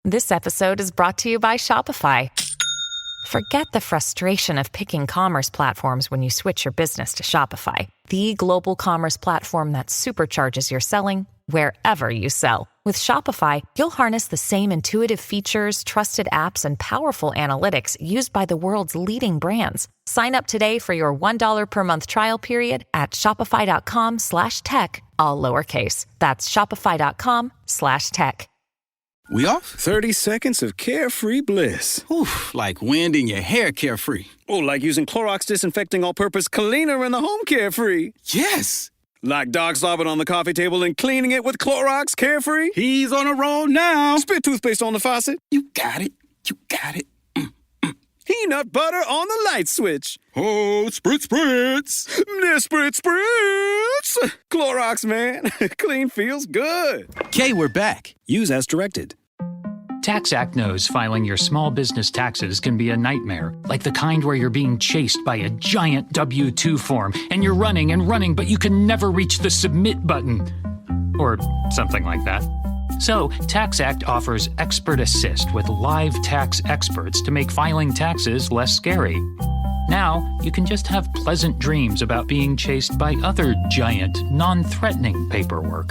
This episode is brought to you by Shopify. Forget the frustration of picking commerce platforms when you switch your business to Shopify, the global commerce platform that supercharges your selling wherever you sell. With Shopify, you'll harness the same intuitive features, trusted apps, and powerful analytics used by the world's leading brands. Sign up today for your $1 per month trial period at shopify.com/tech, all lowercase. That's shopify.com/tech. We off? 30 seconds of carefree bliss. Oof, like wind in your hair carefree. Oh, like using Clorox Disinfecting All-Purpose Cleaner in the home carefree. Yes! Like dog slobbing on the coffee table and cleaning it with Clorox Carefree. He's on a roll now. Spit toothpaste on the faucet. You got it. You got it. Peanut butter on the light switch. Oh, spritz, spritz. Spritz, spritz. Clorox, man. Clean feels good. Okay, we're back. Use as directed. TaxAct knows filing your small business taxes can be a nightmare, like the kind where you're being chased by a giant W-2 form and you're running and running, but you can never reach the submit button. Or something like that. So, TaxAct offers Expert Assist with live tax experts to make filing taxes less scary. Now, you can just have pleasant dreams about being chased by other giant, non-threatening paperwork.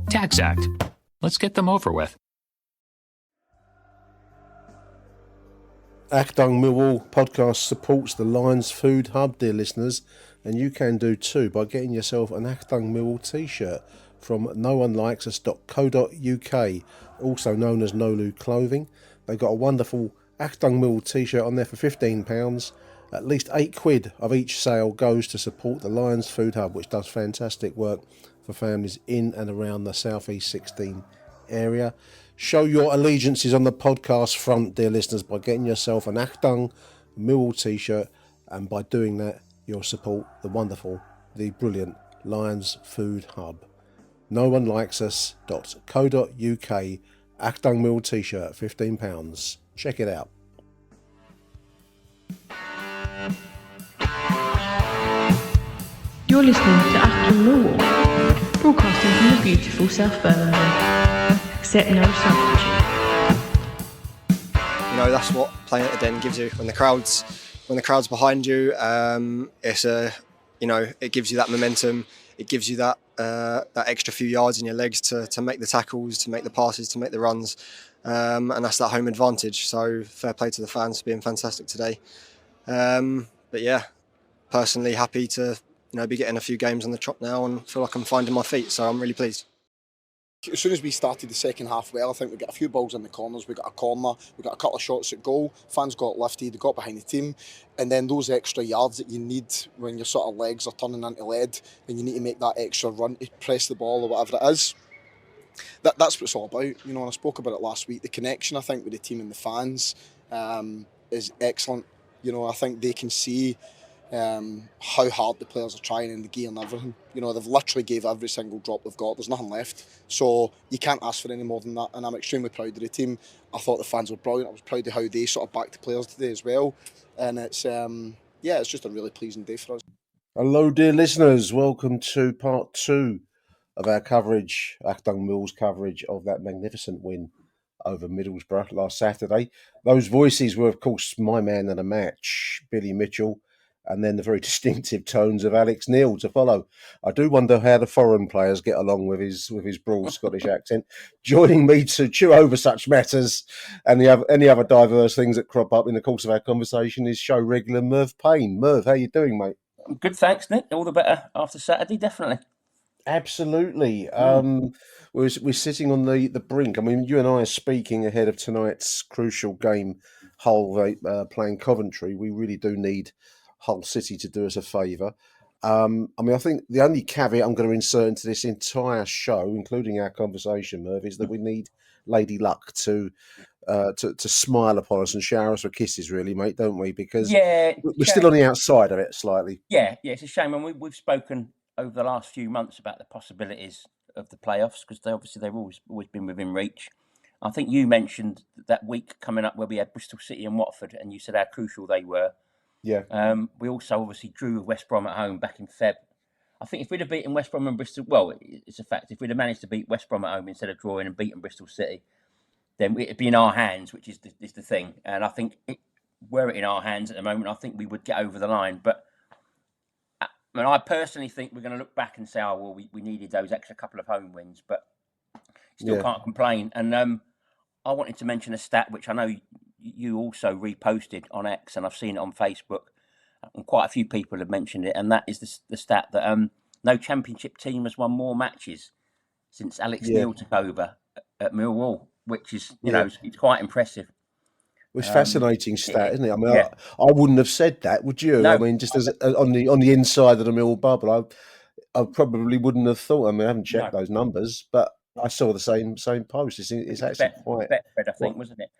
TaxAct. Let's get them over with. Achtung Millwall podcast supports the Lions Food Hub, dear listeners, and you can do too by getting yourself an Achtung Millwall t-shirt from noonelikes.co.uk, also known as Nolu Clothing. They've got a wonderful Achtung Millwall t-shirt on there for £15. At least £8 of each sale goes to support the Lions Food Hub, which does fantastic work for families in and around the South East 16 area. Show your allegiances on the podcast front, dear listeners, by getting yourself an Achtung Millwall t-shirt, and by doing that, you'll support the wonderful, the brilliant Lions Food Hub. Noonelikes.co.uk, Achtung Millwall t-shirt, £15. Check it out. You're listening to Achtung Millwall, broadcasting from the beautiful South Birmingham. Accept no substitute. You know, that's what playing at the Den gives you. When the crowd's behind you, it gives you that momentum. It gives you that extra few yards in your legs to make the tackles, to make the passes, to make the runs, and that's that home advantage. So fair play to the fans for being fantastic today. But yeah, personally happy to be getting a few games on the trot now and feel like I'm finding my feet. So I'm really pleased. As soon as we started the second half well, I think we got a few balls in the corners, we got a corner, we got a couple of shots at goal, fans got lifted, they got behind the team, and then those extra yards that you need when your sort of legs are turning into lead and you need to make that extra run to press the ball or whatever it is. That's what it's all about. And I spoke about it last week, the connection I think with the team and the fans is excellent. I think they can see how hard the players are trying in the gear and everything. They've literally gave every single drop they've got. There's nothing left. So you can't ask for any more than that. And I'm extremely proud of the team. I thought the fans were brilliant. I was proud of how they sort of backed the players today as well. And it's just a really pleasing day for us. Hello, dear listeners. Welcome to part 2 of our coverage, Achtung Millwall's coverage of that magnificent win over Middlesbrough last Saturday. Those voices were, of course, my man of the match, Billy Mitchell, and then the very distinctive tones of Alex Neil to follow. I do wonder how the foreign players get along with his broad Scottish accent. Joining me to chew over such matters and any other diverse things that crop up in the course of our conversation is show regular Merv Payne. Merv, how you doing, mate? Good, thanks, Nick. All the better after Saturday, definitely. Absolutely. We're sitting on the brink. I mean, you and I are speaking ahead of tonight's crucial game, Hull playing Coventry. We really do need Hull City to do us a favour. I think the only caveat I'm going to insert into this entire show, including our conversation, Merv, is that we need Lady Luck to smile upon us and shower us with kisses, really, mate, don't we? Because we're still on the outside of it slightly. Yeah, it's a shame. And we've spoken over the last few months about the possibilities of the playoffs because they've always been within reach. I think you mentioned that week coming up where we had Bristol City and Watford, and you said how crucial they were. Yeah. We also obviously drew with West Brom at home back in Feb. I think if we'd have beaten West Brom and Bristol, well, it's a fact. If we'd have managed to beat West Brom at home instead of drawing and beating Bristol City, then it'd be in our hands, which is the thing. And I think were it in our hands at the moment, I think we would get over the line. But I personally think we're going to look back and say, oh, well, we needed those extra couple of home wins, but still can't complain. And I wanted to mention a stat, which I know you also reposted on X, and I've seen it on Facebook, and quite a few people have mentioned it, and that is the stat that no Championship team has won more matches since Alex Neil took over at Millwall, which is, you know, it's quite impressive. It's fascinating stat, isn't it? I mean, I wouldn't have said that, would you? No. I mean, just as on the inside of the Mill bubble, I probably wouldn't have thought. I mean, I haven't checked those numbers, but I saw the same post. It's actually quite. Betfred, I think, wasn't it?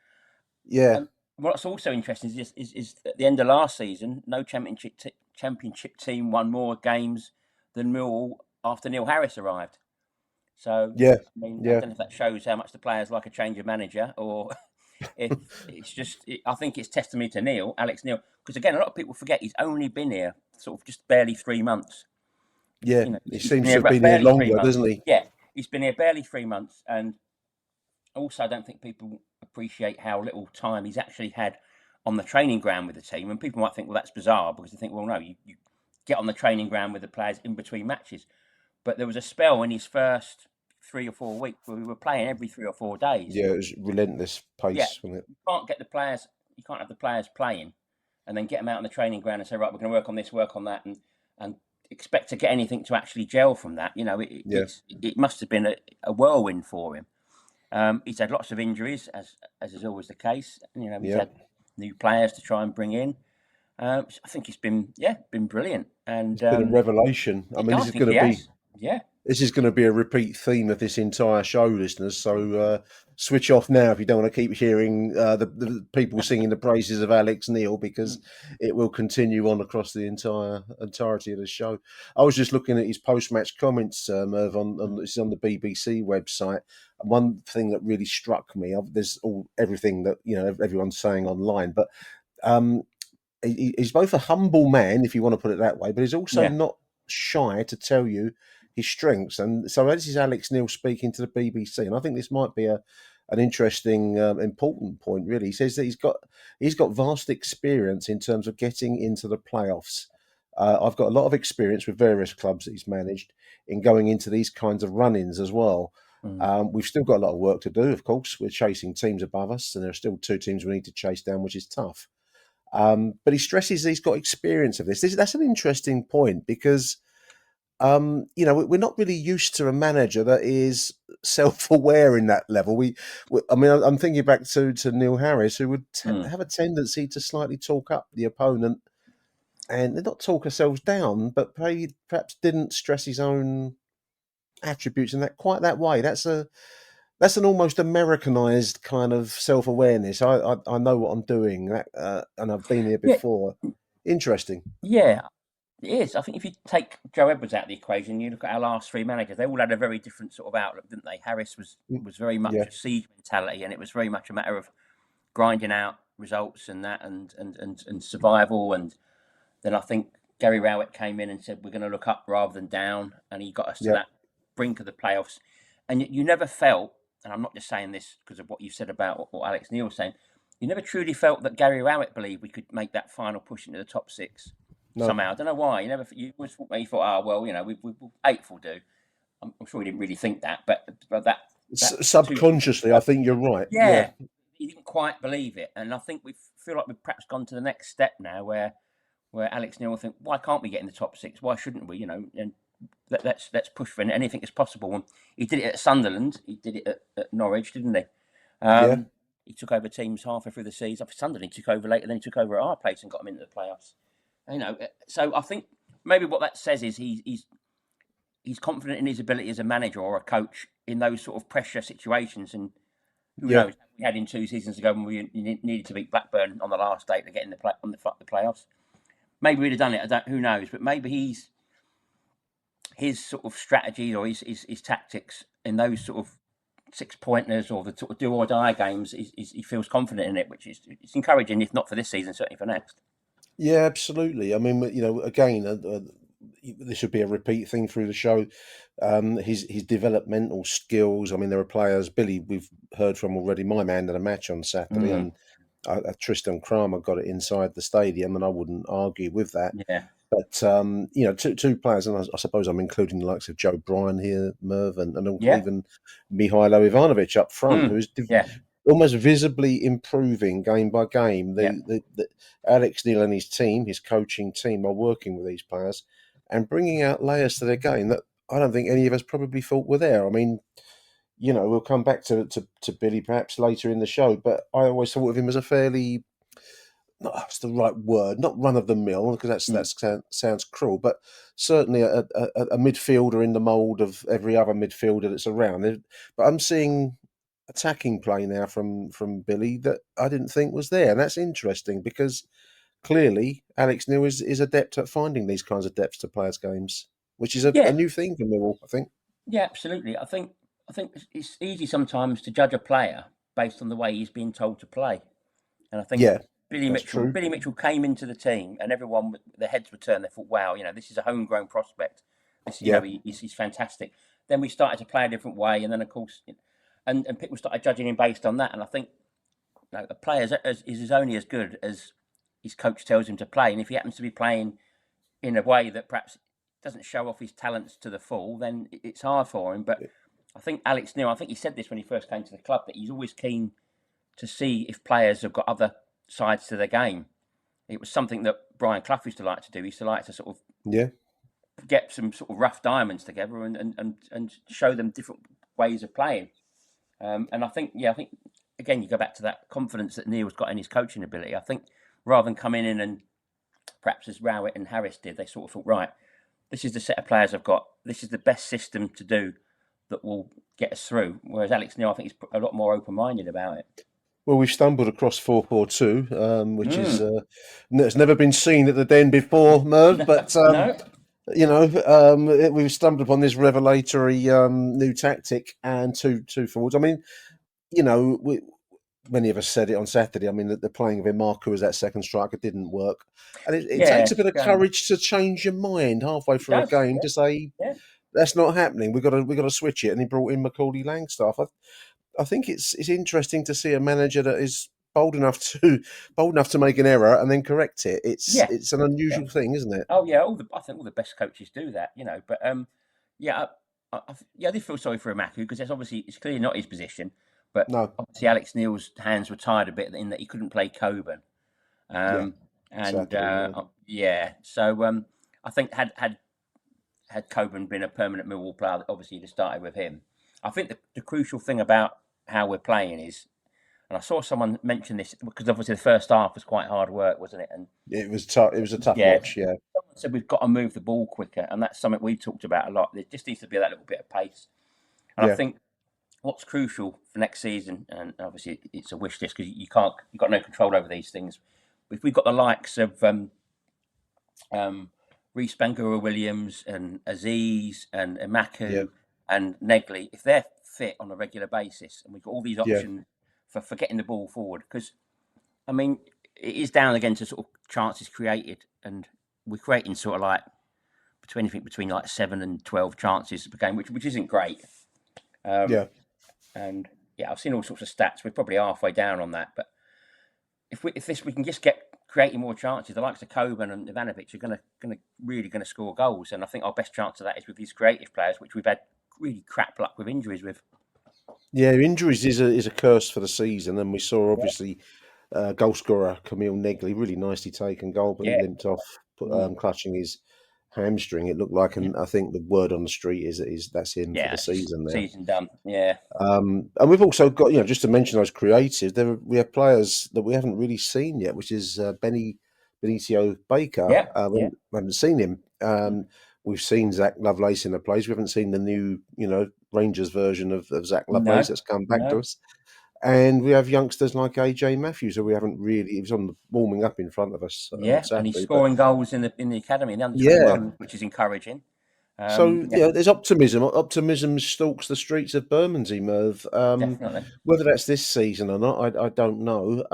Yeah. What's also interesting is at the end of last season, no championship team won more games than Millwall after Neil Harris arrived. So I don't know if that shows how much the players like a change of manager, or if it's just. I think it's testimony to Alex Neil, because again, a lot of people forget he's only been here sort of just barely 3 months. Yeah, he seems to have been here longer, doesn't he? Yeah, he's been here barely 3 months, and also I don't think people appreciate how little time he's actually had on the training ground with the team. And people might think, well, that's bizarre, because they think, well, no, you get on the training ground with the players in between matches. But there was a spell in his first 3 or 4 weeks where we were playing every 3 or 4 days. Yeah, it was relentless pace, wasn't it? You can't get the players. You can't have the players playing and then get them out on the training ground and say, right, we're going to work on this, work on that, and expect to get anything to actually gel from that. You know, it must have been a whirlwind for him. He's had lots of injuries, as is always the case. You know, he's had new players to try and bring in. I think he's been brilliant, and it's been a revelation. I mean, this is going to be this is going to be a repeat theme of this entire show, listeners. So switch off now if you don't want to keep hearing the people singing the praises of Alex Neil, because it will continue on across the entirety of the show. I was just looking at his post-match comments, Merv, it's on the BBC website. And one thing that really struck me, there's everything that everyone's saying online, but he's both a humble man, if you want to put it that way, but he's also not shy to tell you his strengths. And so this is Alex Neil speaking to the BBC, and I think this might be an interesting, important point, really. He says that he's got vast experience in terms of getting into the playoffs. I've got a lot of experience with various clubs that he's managed in going into these kinds of run-ins as well. We've still got a lot of work to do, of course. We're chasing teams above us, and there are still 2 teams we need to chase down, which is tough. But he stresses he's got experience of this. That's an interesting point, because we're not really used to a manager that is self-aware in that level. I'm thinking back to Neil Harris, who would have a tendency to slightly talk up the opponent and not talk ourselves down, but perhaps didn't stress his own attributes in quite that way. That's an almost Americanized kind of self-awareness. I know what I'm doing, and I've been here before. Interesting. Yeah, it is. I think if you take Joe Edwards out of the equation, you look at our last 3 managers, they all had a very different sort of outlook, didn't they? Harris was very much a siege mentality, and it was very much a matter of grinding out results and that and survival. And then I think Gary Rowett came in and said, we're going to look up rather than down, and he got us to that brink of the playoffs. And you never felt, and I'm not just saying this because of what you said about what Alex Neil was saying, you never truly felt that Gary Rowett believed we could make that final push into the top 6 somehow. I don't know why. You thought, we 8th will do. I'm sure he didn't really think that, but that subconsciously, I think you're right. Yeah, he didn't quite believe it, and I think we feel like we've perhaps gone to the next step now, where Alex Neil will think, why can't we get in the top 6? Why shouldn't we? And let's push for anything is possible. And he did it at Sunderland. He did it at Norwich, didn't he? He took over teams halfway through the season. Sunderland he took over later, then he took over at our place and got them into the playoffs. So I think maybe what that says is he's confident in his ability as a manager or a coach in those sort of pressure situations. And who knows? We had him 2 seasons ago when we needed to beat Blackburn on the last day to get in the playoffs. Maybe we'd have done it. Who knows? But maybe his sort of strategy or his tactics in those sort of 6-pointers or the sort of do or die games, he feels confident in it, which is it's encouraging, if not for this season, certainly for next. Yeah, absolutely. I mean, again, this would be a repeat thing through the show. His developmental skills. I mean, there are players. Billy, we've heard from already. My man at a match on Saturday, and Tristan Kramer got it inside the stadium, and I wouldn't argue with that. Yeah. But two players, and I suppose I'm including the likes of Joe Bryan here, Merv, and Yeah. even Mihailo Ivanovic up front, who's almost visibly improving game by game. The Alex Neil and his team, his coaching team, are working with these players and bringing out layers to their game that I don't think any of us probably thought were there. I mean, we'll come back to Billy perhaps later in the show, but I always thought of him as a fairly, that's the right word, not run of the mill, because that sounds cruel, but certainly a midfielder in the mould of every other midfielder that's around. But I'm seeing attacking play now from Billy that I didn't think was there, and that's interesting because clearly Alex Neil is adept at finding these kinds of depths to players' games, which is a new thing for Millwall, I think. Yeah, absolutely. I think it's easy sometimes to judge a player based on the way he's being told to play, and I think Billy Mitchell came into the team, and everyone, their heads were turned. They thought, "Wow, this is a homegrown prospect. This, he's fantastic." Then we started to play a different way, and then of course, and people started judging him based on that. And I think a player is only as good as his coach tells him to play, and if he happens to be playing in a way that perhaps doesn't show off his talents to the full, then it's hard for him. But I think Alex Neil, I think he said this when he first came to the club, that he's always keen to see if players have got other sides to their game. It was something that Brian Clough used to like to do. He used to like to sort of get some sort of rough diamonds together and show them different ways of playing. And I think again, you go back to that confidence that Neil's got in his coaching ability. I think rather than coming in and perhaps as Rowett and Harris did, they sort of thought, right, this is the set of players I've got. This is the best system to do that will get us through. Whereas Alex Neil, I think, is a lot more open-minded about it. Well, we've stumbled across 4-4-2, which is it's never been seen at the Den before, Merv. But we've stumbled upon this revelatory new tactic and two forwards. I mean, many of us said it on Saturday. I mean, that the playing of Imarku as that second striker didn't work, and it takes a bit of courage to change your mind halfway through a game to say that's not happening. We've got to switch it. And he brought in Macaulay Langstaff. I think it's interesting to see a manager that is bold enough to make an error and then correct it. It's an unusual thing, isn't it? Oh yeah, I think all the best coaches do that, But I did feel sorry for Imarku because it's clearly not his position. But obviously Alex Neil's hands were tied a bit in that he couldn't play Coburn. So I think had Coburn been a permanent Millwall player, obviously he'd have started with him. I think the crucial thing about how we're playing is, and I saw someone mention this because obviously the first half was quite hard work, wasn't it? And it was tough. It was a tough watch. Yeah. Someone said we've got to move the ball quicker, and that's something we've talked about a lot. There just needs to be that little bit of pace, and I think what's crucial for next season, and obviously it's a wish list because you've got no control over these things. If we've got the likes of Reece Bangura-Williams and Aziz and Imarku and Negley, if they're fit on a regular basis, and we've got all these options for getting the ball forward, because I mean it is down again to sort of chances created, and we're creating sort of like between like 7 and 12 chances per game, which isn't great. And I've seen all sorts of stats. We're probably halfway down on that, but if we can just get creating more chances, the likes of Coburn and Ivanovic are going to score goals, and I think our best chance of that is with these creative players, which we've had really crap luck with injuries with. Yeah, injuries is a curse for the season, and we saw obviously goal scorer Camille Negley, really nicely taken goal, but he limped off, clutching his hamstring. It looked like, and I think the word on the street is that's him for the season. There, season done. Yeah. And we've also got, just to mention those creatives, we have players that we haven't really seen yet, which is Benicio Baker. We haven't seen him. We've seen Zach Lovelace in the place. We haven't seen the new, Rangers version of Zach Lovelace that's come back to us. And we have youngsters like AJ Matthews, who we haven't really. He was on the warming up in front of us. Saturday, and he's scoring goals in the academy, in the under 21, which is encouraging. There's optimism. Optimism stalks the streets of Bermondsey, Merv. Definitely. Whether that's this season or not, I don't know.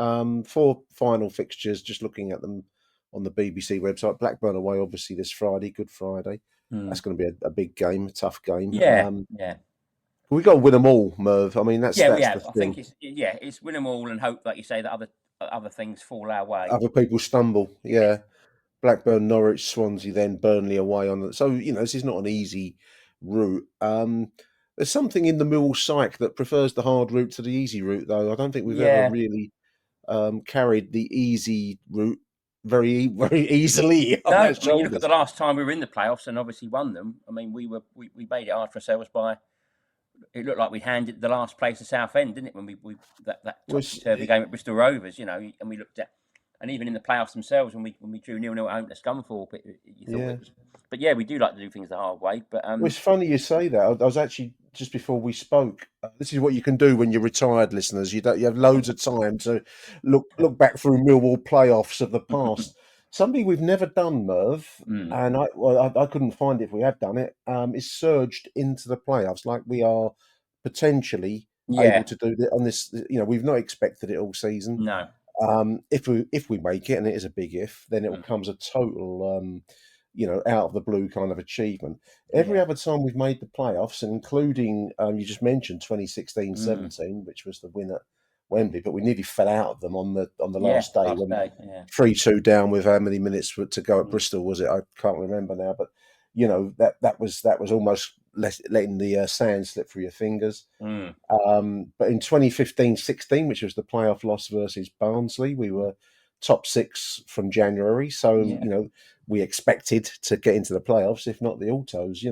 4 final fixtures, just looking at them on the BBC website. Blackburn away, obviously, this Friday, Good Friday. That's going to be a big game, a tough game. Yeah, We've got to win them all, Merv. I mean, that's we the have. thing. I think it's win them all and hope, like you say, that other things fall our way. Other people stumble. Yeah. Blackburn, Norwich, Swansea, then Burnley away on. So this is not an easy route. There's something in the Millwall psyche that prefers the hard route to the easy route, though. I don't think we've ever really carried the easy route very, very easily. No, I mean, you look at the last time we were in the playoffs and obviously won them. I mean, we made it hard for ourselves by. It looked like we handed the last place to Southend, didn't it? When we that topsy-turvy game at Bristol Rovers, and we looked at, and even in the playoffs themselves, when we drew 0-0 at home to Scunthorpe, you thought it was. But yeah, we do like to do things the hard way. But it's funny you say that. I was actually just before we spoke. This is what you can do when you're retired, listeners. You have loads of time to look back through Millwall playoffs of the past. Something we've never done, Merv, and I couldn't find it if we have done it. Is surged into the playoffs like we are potentially able to do on this. We've not expected it all season. No. If we make it, and it is a big if, then it will come as a total. Out of the blue kind of achievement. Every other time we've made the playoffs, and including, you just mentioned 2016-17, which was the win at Wembley, but we nearly fell out of them on the last day when 3-2 down with how many minutes to go at Bristol was it? I can't remember now, but that was almost letting the sand slip through your fingers. But in 2015-16, which was the playoff loss versus Barnsley, we were top 6 from January, so we expected to get into the playoffs, if not the autos.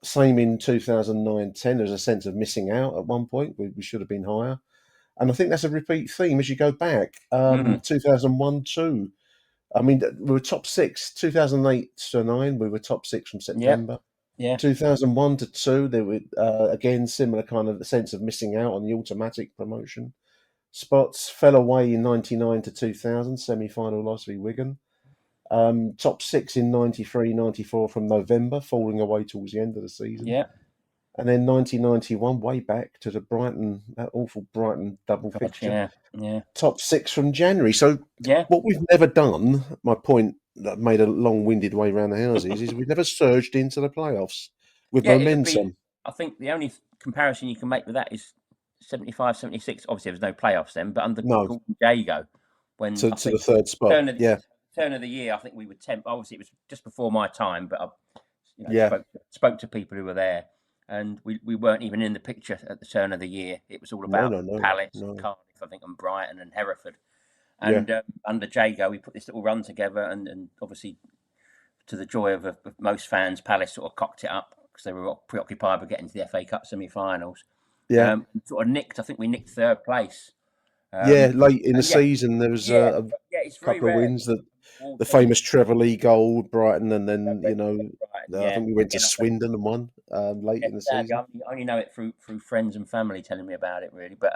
Same in 2009-10. There was a sense of missing out at one point. We should have been higher, and I think that's a repeat theme as you go back. 2001-2. I mean, we were top 6. 2008-9, we were top 6 from September. 2001-2, there were again similar kind of sense of missing out on the automatic promotion spots. Fell away in 99-2000, semi-final loss v Wigan. Top 6 in 93-94 from November, falling away towards the end of the season. And then 1991, way back to that awful Brighton double fixture. Top 6 from January. So what we've never done, my point that made a long-winded way around the houses, is we've never surged into the playoffs with momentum. I think the only comparison you can make with that is 75-76. Obviously, there was no playoffs then, but under Gordon Jago, when to the third spot, turn of the year, I think we were 10th. Obviously, it was just before my time, but I spoke to people who were there, and we weren't even in the picture at the turn of the year. It was all about Palace, Cardiff, I think, and Brighton and Hereford. And under Jago, we put this little run together, and obviously, to the joy of most fans, Palace sort of cocked it up because they were preoccupied with getting to the FA Cup semi-finals. Sort of nicked. I think we nicked third place. Late in the season, there was a couple of wins. The famous Trevor Lee goal, Brighton, and then I think we went to Swindon and won late in the season. I only know it through friends and family telling me about it, really. But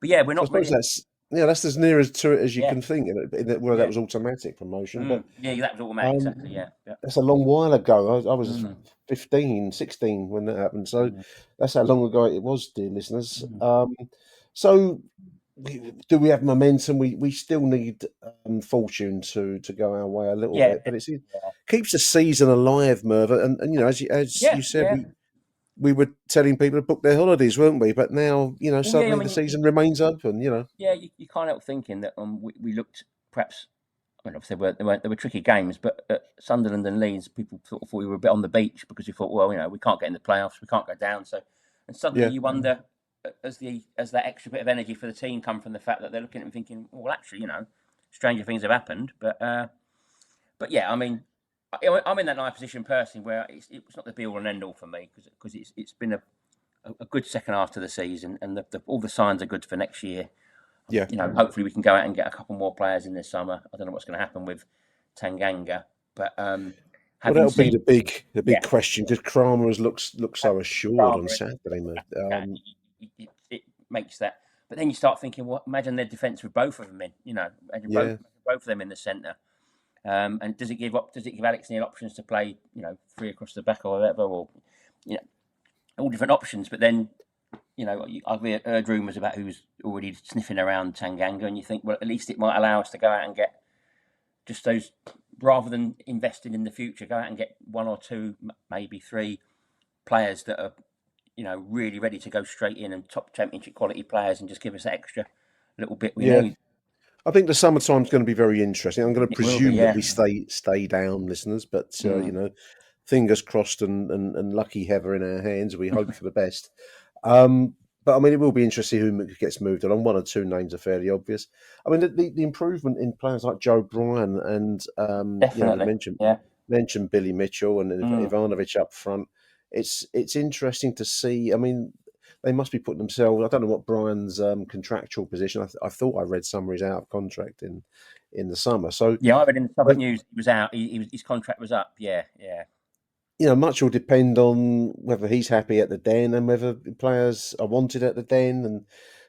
we're not. I suppose that's as near to it as you can think. That was automatic promotion, but that was automatic. Exactly. That's a long while ago. I was 15, 16 when that happened. So that's how long ago it was, dear listeners. So do we have momentum? We still need fortune to go our way a little bit, but it keeps the season alive, Merv. And as you said, we were telling people to book their holidays, weren't we? But now, suddenly the season remains open. Yeah, you can't help thinking that we looked perhaps. I mean, obviously there were tricky games, but at Sunderland and Leeds, people sort of thought we were a bit on the beach because we thought, well, we can't get in the playoffs, we can't go down. So, and suddenly you wonder, as that extra bit of energy for the team come from the fact that they're looking at it and thinking, well, actually, stranger things have happened. But yeah, I mean, I'm in that nice position personally where it's not the be all and end all for me because it's been a good second half to the season, and all the signs are good for next year. Yeah, hopefully we can go out and get a couple more players in this summer. I don't know what's going to happen with Tanganga, but that'll be the big question because Kramer has looked so assured on Saturday. It makes that, but then you start thinking, well, imagine their defence with both of them in. Imagine both of them in the centre. And does it give Alex Neil options to play, 3 across the back or whatever, or all different options? But then, I've heard rumours about who's already sniffing around Tanganga, and you think, well, at least it might allow us to go out and get just those, rather than investing in the future, go out and get 1 or 2, maybe 3 players that are, really ready to go straight in, and top championship quality players, and just give us that extra little bit we need. I think the summertime's going to be very interesting. I'm going to It will be, presume that yeah. we stay down, listeners, but fingers crossed and lucky heather in our hands. We hope for the best. But I mean, it will be interesting who gets moved on. 1 or 2 names are fairly obvious. I mean, the improvement in players like Joe Bryan and Definitely, you mentioned Billy Mitchell and Ivanovic up front. It's interesting to see. I mean, they must be putting themselves. I don't know what Bryan's contractual position. I thought I read somewhere he's out of contract in the summer. So yeah, I read in the Southern News he was out. His contract was up. Yeah. Much will depend on whether he's happy at the Den and whether players are wanted at the Den, and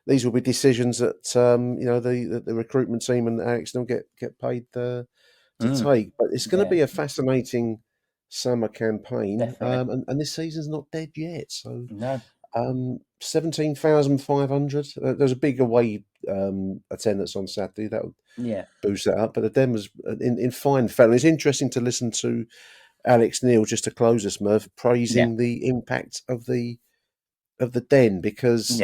these will be decisions that the recruitment team and Alex will get paid to take. But it's going to be a fascinating summer campaign, and this season's not dead yet. So no. 17,500. There's a big away attendance on Saturday. That would boost that up. But the Den was in fine fellow. It's interesting to listen to Alex Neil, just to close us, Merv, praising the impact of the Den, because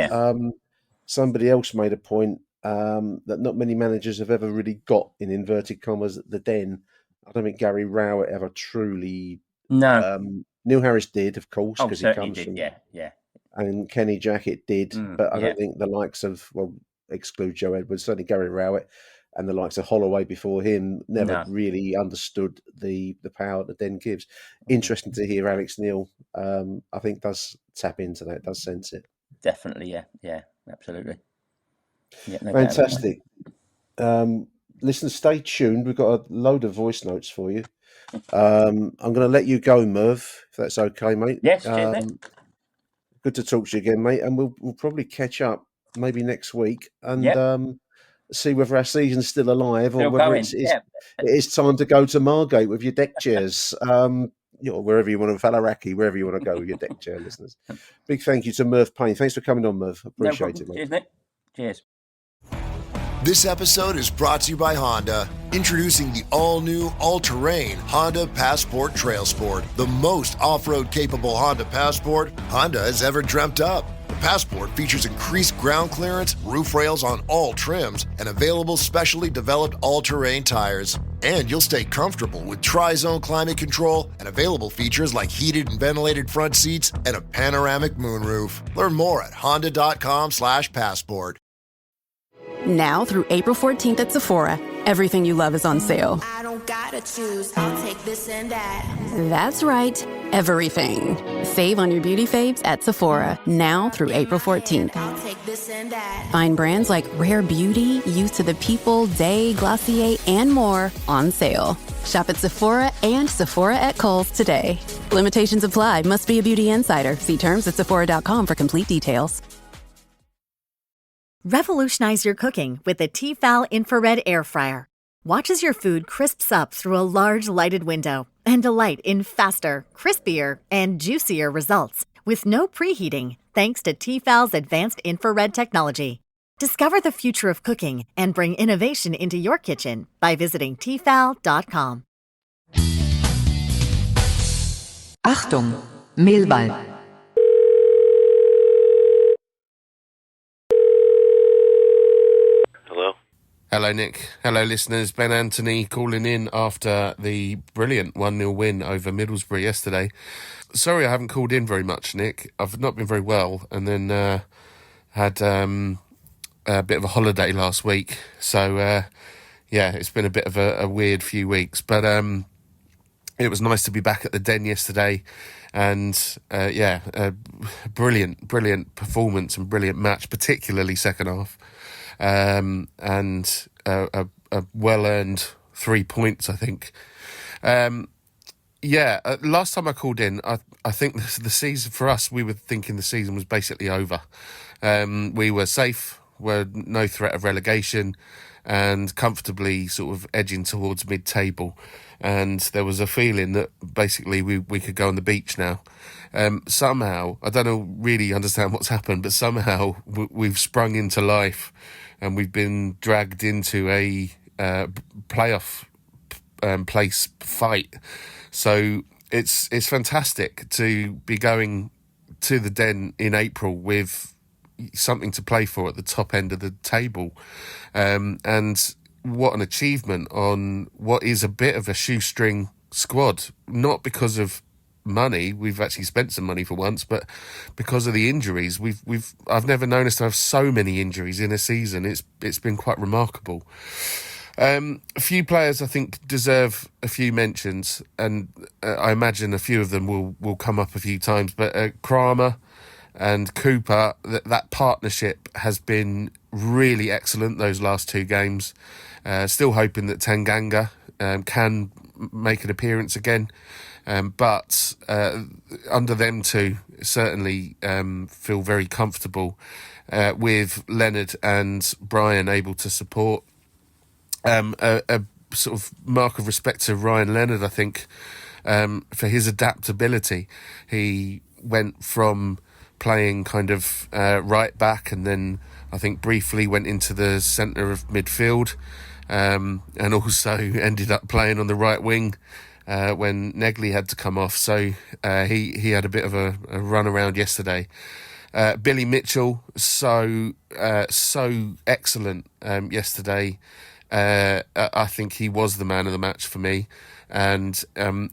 somebody else made a point that not many managers have ever really got, in inverted commas, the Den. I don't think Gary Rowett ever truly. No. Neil Harris did, of course, because he comes from. Yeah. And Kenny Jackett did, but I don't think the likes of, exclude Joe Edwards, certainly Gary Rowett, and the likes of Holloway before him never really understood the power that Den gives. Interesting to hear Alex Neil, I think, does tap into that, does sense it. Definitely, yeah, absolutely. Yeah, no fantastic. Listen, stay tuned. We've got a load of voice notes for you. I'm going to let you go, Merv, if that's okay, mate. Yes, cheers, mate. Good to talk to you again, mate, and we'll probably catch up maybe next week and see whether our season's still alive or whether it is time to go to Margate with your deck chairs. Wherever you want to, Fallaraki, wherever you want to go with your deck chair, listeners. Big thank you to Merv Payne. Thanks for coming on, Merv. Appreciate it, mate. Cheers, Nick. Cheers. This episode is brought to you by Honda. Introducing the all-new, all-terrain Honda Passport Trail Sport, the most off-road capable Honda Passport Honda has ever dreamt up. The Passport features increased ground clearance, roof rails on all trims, and available specially developed all-terrain tires. And you'll stay comfortable with tri-zone climate control and available features like heated and ventilated front seats and a panoramic moonroof. Learn more at honda.com/passport. Now through April 14th at Sephora, everything you love is on sale. I don't gotta choose, I'll take this and that. That's right, everything. Save on your beauty faves at Sephora, now through April 14th. I'll take this and that. Find brands like Rare Beauty, Youth to the People, Day, Glossier, and more on sale. Shop at Sephora and Sephora at Kohl's today. Limitations apply, must be a beauty insider. See terms at Sephora.com for complete details. Revolutionize your cooking with the Tefal Infrared Air Fryer. Watch as your food crisps up through a large lighted window and delight in faster, crispier, and juicier results with no preheating thanks to Tefal's advanced infrared technology. Discover the future of cooking and bring innovation into your kitchen by visiting Tefal.com. Achtung, Millwall. Hello, Nick. Hello, listeners. Ben Anthony calling in after the brilliant 1-0 win over Middlesbrough yesterday. Sorry I haven't called in very much, Nick. I've not been very well and then had a bit of a holiday last week. So, it's been a bit of a weird few weeks. But it was nice to be back at the Den yesterday. And, a brilliant performance and brilliant match, particularly second half. And a well-earned 3 points, I think. Last time I called in, I think the season, for us, we were thinking the season was basically over. We were safe, were no threat of relegation, and comfortably sort of edging towards mid-table. And there was a feeling that basically we could go on the beach now. Somehow, I don't really understand what's happened, but somehow we've sprung into life and we've been dragged into a playoff place fight. So it's fantastic to be going to the Den in April with something to play for at the top end of the table. And what an achievement on what is a bit of a shoestring squad, not because of money. We've actually spent some money for once, but because of the injuries, I've never known us to have so many injuries in a season. It's been quite remarkable. A few players I think deserve a few mentions, and I imagine a few of them will come up a few times, but Kramer and Cooper, that partnership has been really excellent those last two games. Still hoping that Tanganga can make an appearance again. But under them two, certainly feel very comfortable with Leonard and Brian able to support. A sort of mark of respect to Ryan Leonard, I think, for his adaptability. He went from playing kind of right back and then I think briefly went into the centre of midfield, and also ended up playing on the right wing when Negley had to come off. So he had a bit of a run around yesterday. Billy Mitchell, so excellent yesterday. I think he was the man of the match for me, and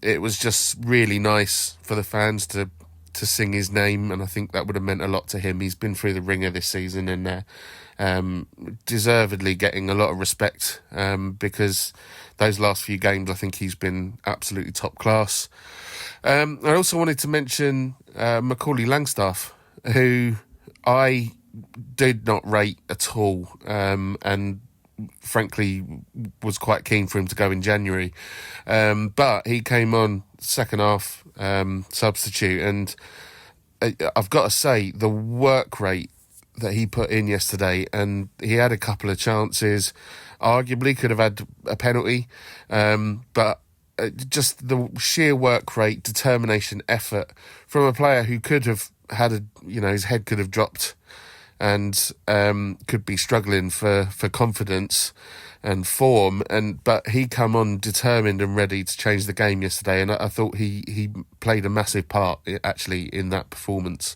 it was just really nice for the fans to sing his name, and I think that would have meant a lot to him. He's been through the ringer this season and deservedly getting a lot of respect, because those last few games I think he's been absolutely top class. I also wanted to mention Macaulay Langstaff, who I did not rate at all, and frankly was quite keen for him to go in January, but he came on second half substitute, and I've got to say the work rate that he put in yesterday, and he had a couple of chances, arguably could have had a penalty, but just the sheer work rate, determination, effort from a player who could have had his head could have dropped and could be struggling for confidence and form, but he come on determined and ready to change the game yesterday, and I thought he played a massive part actually in that performance.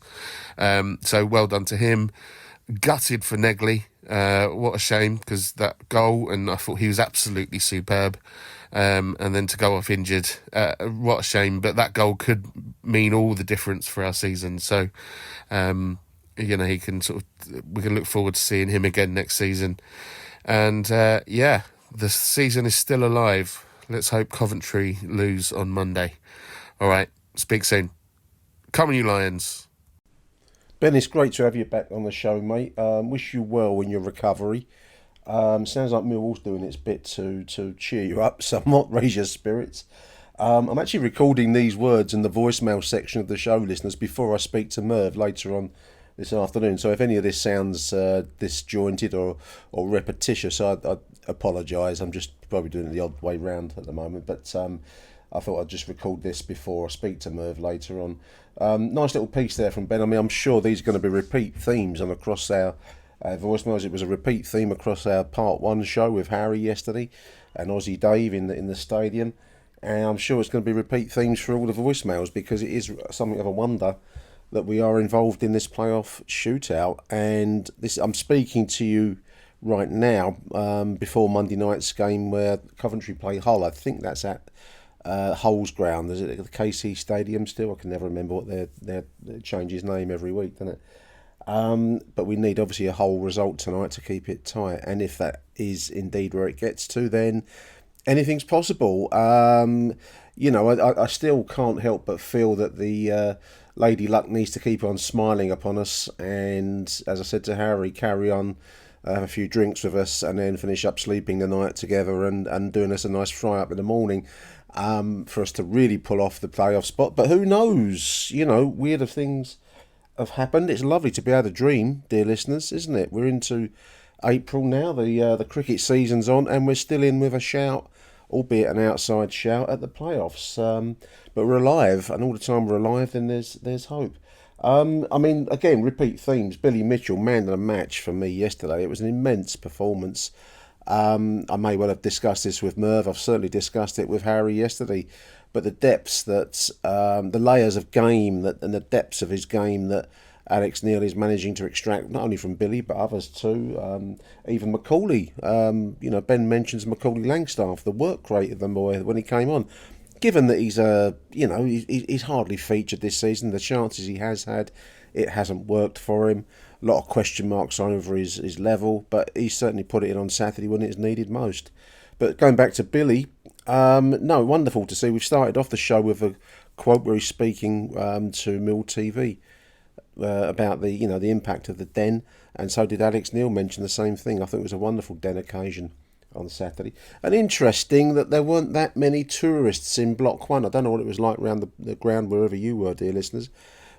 So well done to him. Gutted for Negley. What a shame, because that goal, and I thought he was absolutely superb. And then to go off injured, what a shame. But that goal could mean all the difference for our season. So, he can we can look forward to seeing him again next season. And the season is still alive. Let's hope Coventry lose on Monday. All right, speak soon. Come on, you Lions. Ben, it's great to have you back on the show, mate. Wish you well in your recovery. Sounds like Millwall's doing its bit to cheer you up somewhat, raise your spirits. I'm actually recording these words in the voicemail section of the show, listeners, before I speak to Merv later on this afternoon. So if any of this sounds disjointed or repetitious, I apologise. I'm just probably doing it the odd way round at the moment. But I thought I'd just record this before I speak to Merv later on. Nice little piece there from Ben. I mean, I'm sure these are going to be repeat themes and across our voicemails. It was a repeat theme across our part 1 show with Harry yesterday and Aussie Dave in the stadium. And I'm sure it's going to be repeat themes for all the voicemails, because it is something of a wonder that we are involved in this playoff shootout. And I'm speaking to you right now before Monday night's game where Coventry play Hull. I think that's at Hull's ground. Is it the KC Stadium still? I can never remember what they change his name every week, doesn't it? But we need obviously a Hull result tonight to keep it tight. And if that is indeed where it gets to, then anything's possible. I still can't help but feel that the Lady Luck needs to keep on smiling upon us, and as I said to Harry, carry on, have a few drinks with us, and then finish up sleeping the night together and doing us a nice fry up in the morning, for us to really pull off the playoff spot. But who knows? Weirder things have happened. It's lovely to be able to dream, dear listeners, isn't it? We're into April now. The cricket season's on, and we're still in with a shout, albeit an outside shout, at the playoffs. But we're alive, and all the time we're alive, then there's hope. Again, repeat themes. Billy Mitchell, man of the match for me yesterday. It was an immense performance. I may well have discussed this with Merv. I've certainly discussed it with Harry yesterday. But the depths that, the layers of game and the depths of his game that Alex Neil is managing to extract, not only from Billy but others too. Even Macaulay. Ben mentions Macaulay Langstaff, the work rate of the boy when he came on. Given that he's hardly featured this season, the chances he has had, it hasn't worked for him. A lot of question marks over his level, but he certainly put it in on Saturday when it was needed most. But going back to Billy, wonderful to see. We've started off the show with a quote where he's speaking to Mill TV about the impact of the Den, and so did Alex Neil mention the same thing. I think it was a wonderful Den occasion on Saturday. And interesting that there weren't that many tourists in Block 1. I don't know what it was like around the ground wherever you were, dear listeners,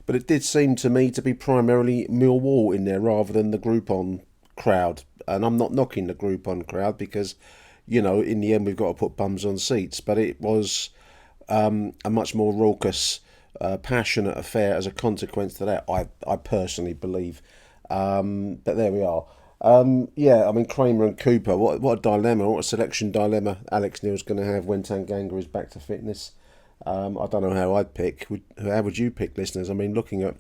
but it did seem to me to be primarily Millwall in there rather than the Groupon crowd. And I'm not knocking the Groupon crowd because, in the end we've got to put bums on seats, but it was a much more raucous, passionate affair as a consequence to that, I personally believe. But there we are. Kramer and Cooper, what a dilemma, what a selection dilemma Alex Neil's going to have when Tanganga is back to fitness. I don't know how I'd pick. How would you pick, listeners? I mean, looking at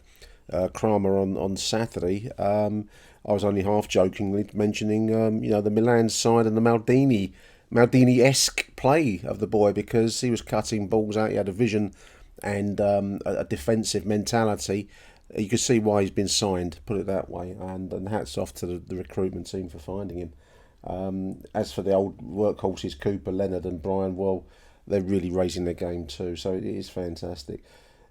Kramer on Saturday, I was only half jokingly mentioning, the Milan side and the Maldini-esque play of the boy, because he was cutting balls out, he had a vision and a defensive mentality. You can see why he's been signed, put it that way, and hats off to the recruitment team for finding him. As for the old workhorses, Cooper, Leonard and Brian, well, they're really raising their game too, so it is fantastic.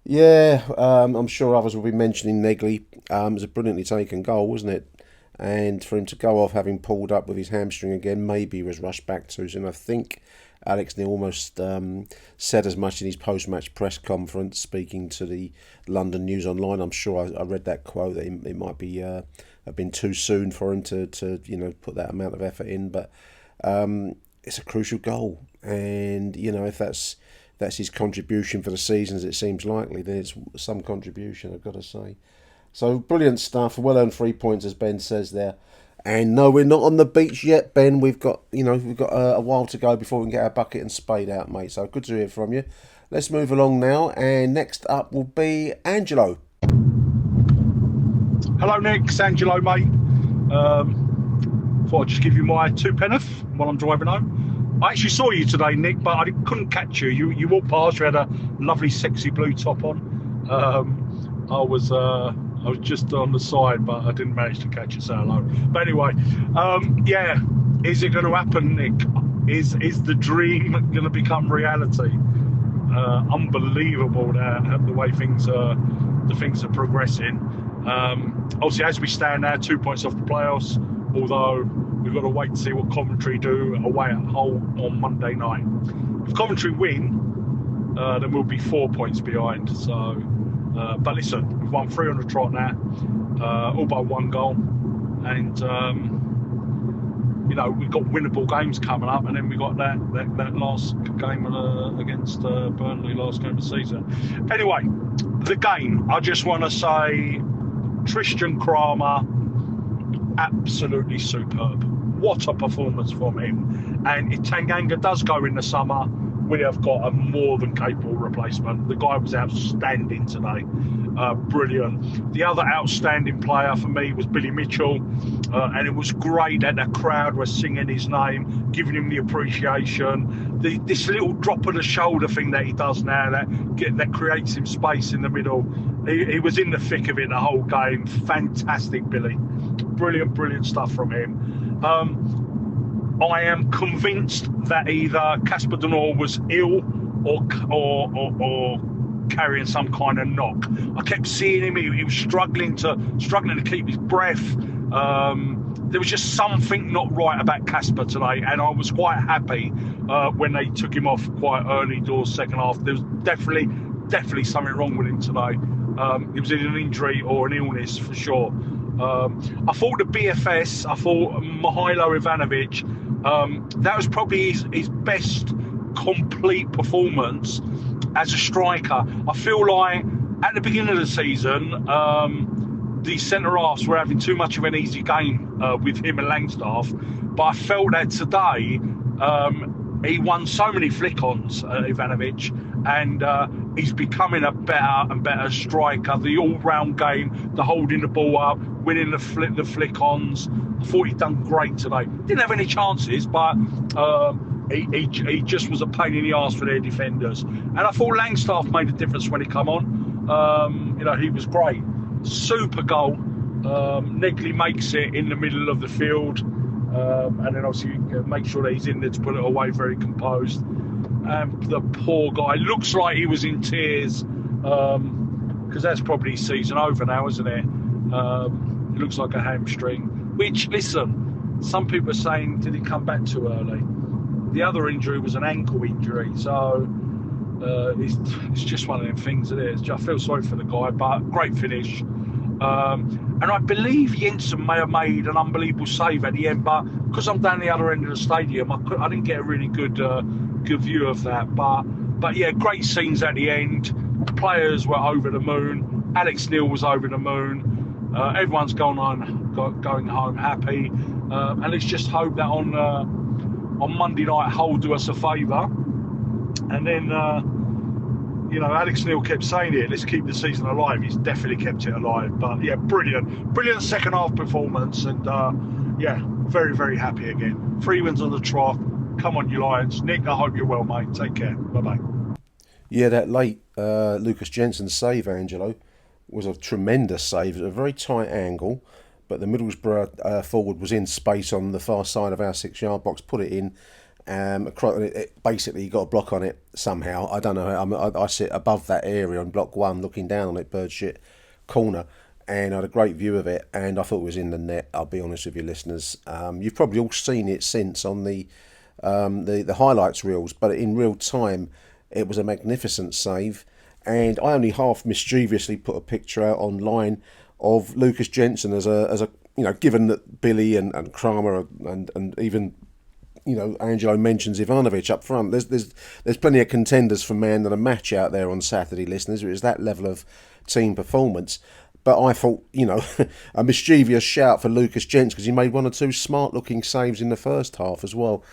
Yeah, I'm sure others will be mentioning Negley. It was a brilliantly taken goal, wasn't it? And for him to go off having pulled up with his hamstring again, maybe he was rushed back too soon. I think Alex Neil almost said as much in his post-match press conference, speaking to the London News Online. I'm sure I read that quote that it might be have been too soon for him to put that amount of effort in, but it's a crucial goal, and if that's his contribution for the season, as it seems likely, then it's some contribution, I've got to say. So brilliant stuff, well-earned 3 points, as Ben says there. And no, we're not on the beach yet, Ben. We've got a while to go before we can get our bucket and spade out, mate. So good to hear from you. Let's move along now, and next up will be Angelo. Hello, Nick. It's Angelo, mate. Thought I'd just give you my 2 penneth while I'm driving home. I actually saw you today, Nick, but I couldn't catch you. You walked past. You had a lovely, sexy blue top on. I was just on the side, but I didn't manage to catch you, say hello. But anyway, is it going to happen, Nick? Is the dream going to become reality? Unbelievable the way things are progressing. Obviously, as we stand now, 2 points off the playoffs, although we've got to wait to see what Coventry do away at Hull on Monday night. If Coventry win, then we'll be 4 points behind. So, but listen, we've won 3 on the trot now, all by 1 goal, and we've got winnable games coming up, and then we got that last game against Burnley, last game of the season. Anyway, the game, I just want to say, Tristan Kramer, absolutely superb. What a performance from him. And if Tanganga does go in the summer, we have got a more than capable replacement. The guy was outstanding today. Brilliant. The other outstanding player for me was Billy Mitchell, and it was great that the crowd was singing his name, giving him the appreciation. This little drop of the shoulder thing that he does now, that creates him space in the middle. He was in the thick of it the whole game. Fantastic, Billy. Brilliant stuff from him. I am convinced that either Casper Denor was ill or carrying some kind of knock. I kept seeing him; he was struggling to keep his breath. There was just something not right about Casper today, and I was quite happy when they took him off quite early doors second half. There was definitely something wrong with him today. It was either an injury or an illness for sure. I thought the BFS, Mihailo Ivanovic, that was probably his best complete performance as a striker. I feel like at the beginning of the season, the centre-halves were having too much of an easy game with him and Langstaff. but I felt that today he won so many flick-ons, Ivanovic, and he's becoming a better and better striker. The all-round game, the holding the ball up, winning the flick-ons. I thought he'd done great today. Didn't have any chances, but he just was a pain in the arse for their defenders. And I thought Langstaff made a difference when he come on. He was great. Super goal. Negley makes it in the middle of the field. And then obviously make sure that he's in there to put it away very composed. The poor guy looks like he was in tears, because that's probably season over now, isn't it? It looks like a hamstring, which, listen, some people are saying, did he come back too early? The other injury was an ankle injury, so it's just one of them things, it is. I feel sorry for the guy, but great finish. And I believe Jensen may have made an unbelievable save at the end, but because I'm down the other end of the stadium, I didn't get a really good view of that. But yeah, great scenes at the end. Players were over the moon. Alex Neil was over the moon. Everyone's going home happy. And let's just hope that on Monday night, Hull do us a favour. And then, Alex Neil kept saying it, let's keep the season alive. He's definitely kept it alive. But yeah, brilliant second half performance. And very, very happy again. 3 wins on the trot. Come on, you Lions. Nick, I hope you're well, mate. Take care. Bye-bye. Yeah, that late Lucas Jensen save, Angelo, was a tremendous save. It was a very tight angle, but the Middlesbrough forward was in space on the far side of our 6-yard box, put it in. Basically, he got a block on it somehow. I don't know. I sit above that area on block 1, looking down on it, bird shit corner, and I had a great view of it. And I thought it was in the net. I'll be honest with you, listeners. You've probably all seen it since on the highlights reels, but in real time, it was a magnificent save. And I only half mischievously put a picture out online of Lucas Jensen as a given that Billy and Kramer and even Angelo mentions Ivanovic up front. There's plenty of contenders for man of the match out there on Saturday, listeners. It was that level of team performance. But I thought, a mischievous shout for Lucas Jensen because he made 1 or 2 smart-looking saves in the first half as well.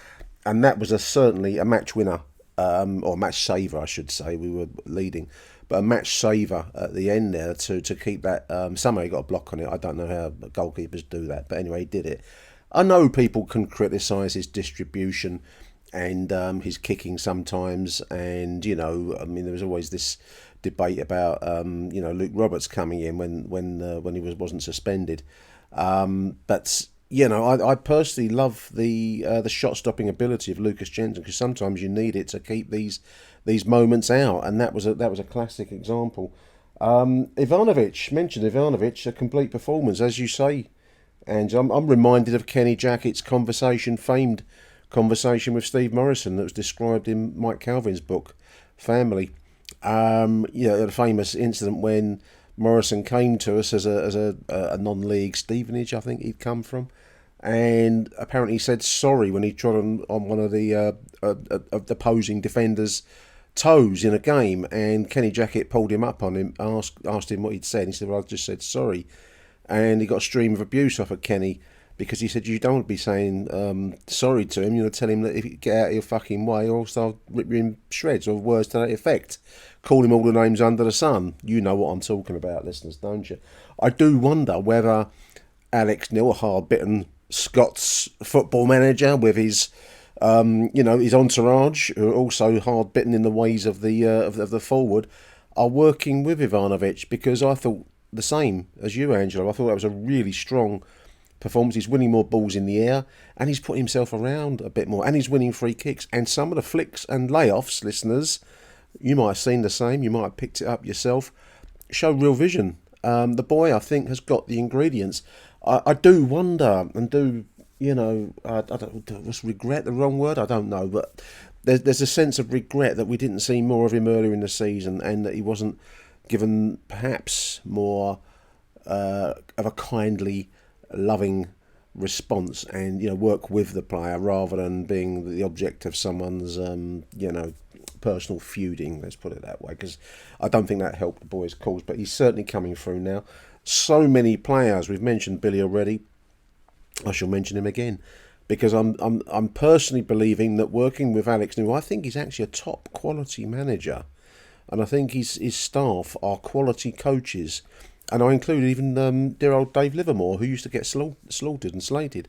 And that was certainly a match winner, or match saver, I should say. We were leading. But a match saver at the end there to keep that. Somehow he got a block on it. I don't know how goalkeepers do that. But anyway, he did it. I know people can criticise his distribution and his kicking sometimes, and there was always this debate about Luke Roberts coming in when he wasn't suspended. But I personally love the shot stopping ability of Lucas Jensen because sometimes you need it to keep these moments out, and that was a classic example. Ivanovic, a complete performance, as you say. And I'm reminded of Kenny Jackett's famed conversation with Steve Morrison that was described in Mike Calvin's book, Family. The famous incident when Morrison came to us as a non-league Stevenage, I think he'd come from, and apparently he said sorry when he trod on one of the opposing defenders' toes in a game, and Kenny Jackett pulled him up on him, asked him what he'd said, and he said, well, I just said sorry. And he got a stream of abuse off of Kenny because he said, you don't want to be saying sorry to him. Tell him that if you get out of your fucking way or else I'll rip you in shreds or words to that effect. Call him all the names under the sun. You know what I'm talking about, listeners, don't you? I do wonder whether Alex Neil, a hard-bitten Scots football manager with his his entourage, who are also hard-bitten in the ways of the forward, are working with Ivanovic, because I thought the same as you, Angelo. I thought that was a really strong performance. He's winning more balls in the air, and he's putting himself around a bit more, and he's winning free kicks. And some of the flicks and layoffs, listeners, you might have seen the same, you might have picked it up yourself, show real vision. The boy, I think, has got the ingredients. I do wonder, and was regret the wrong word? I don't know, but there's a sense of regret that we didn't see more of him earlier in the season, and that he wasn't given perhaps more of a kindly, loving response, and work with the player rather than being the object of someone's personal feuding, let's put it that way, because I don't think that helped the boy's cause. But he's certainly coming through now. So many players, we've mentioned Billy already, I shall mention him again, because I'm personally believing that working with Alex New, I think he's actually a top quality manager, and I think his staff are quality coaches, and I include even dear old Dave Livermore, who used to get slaughtered and slated,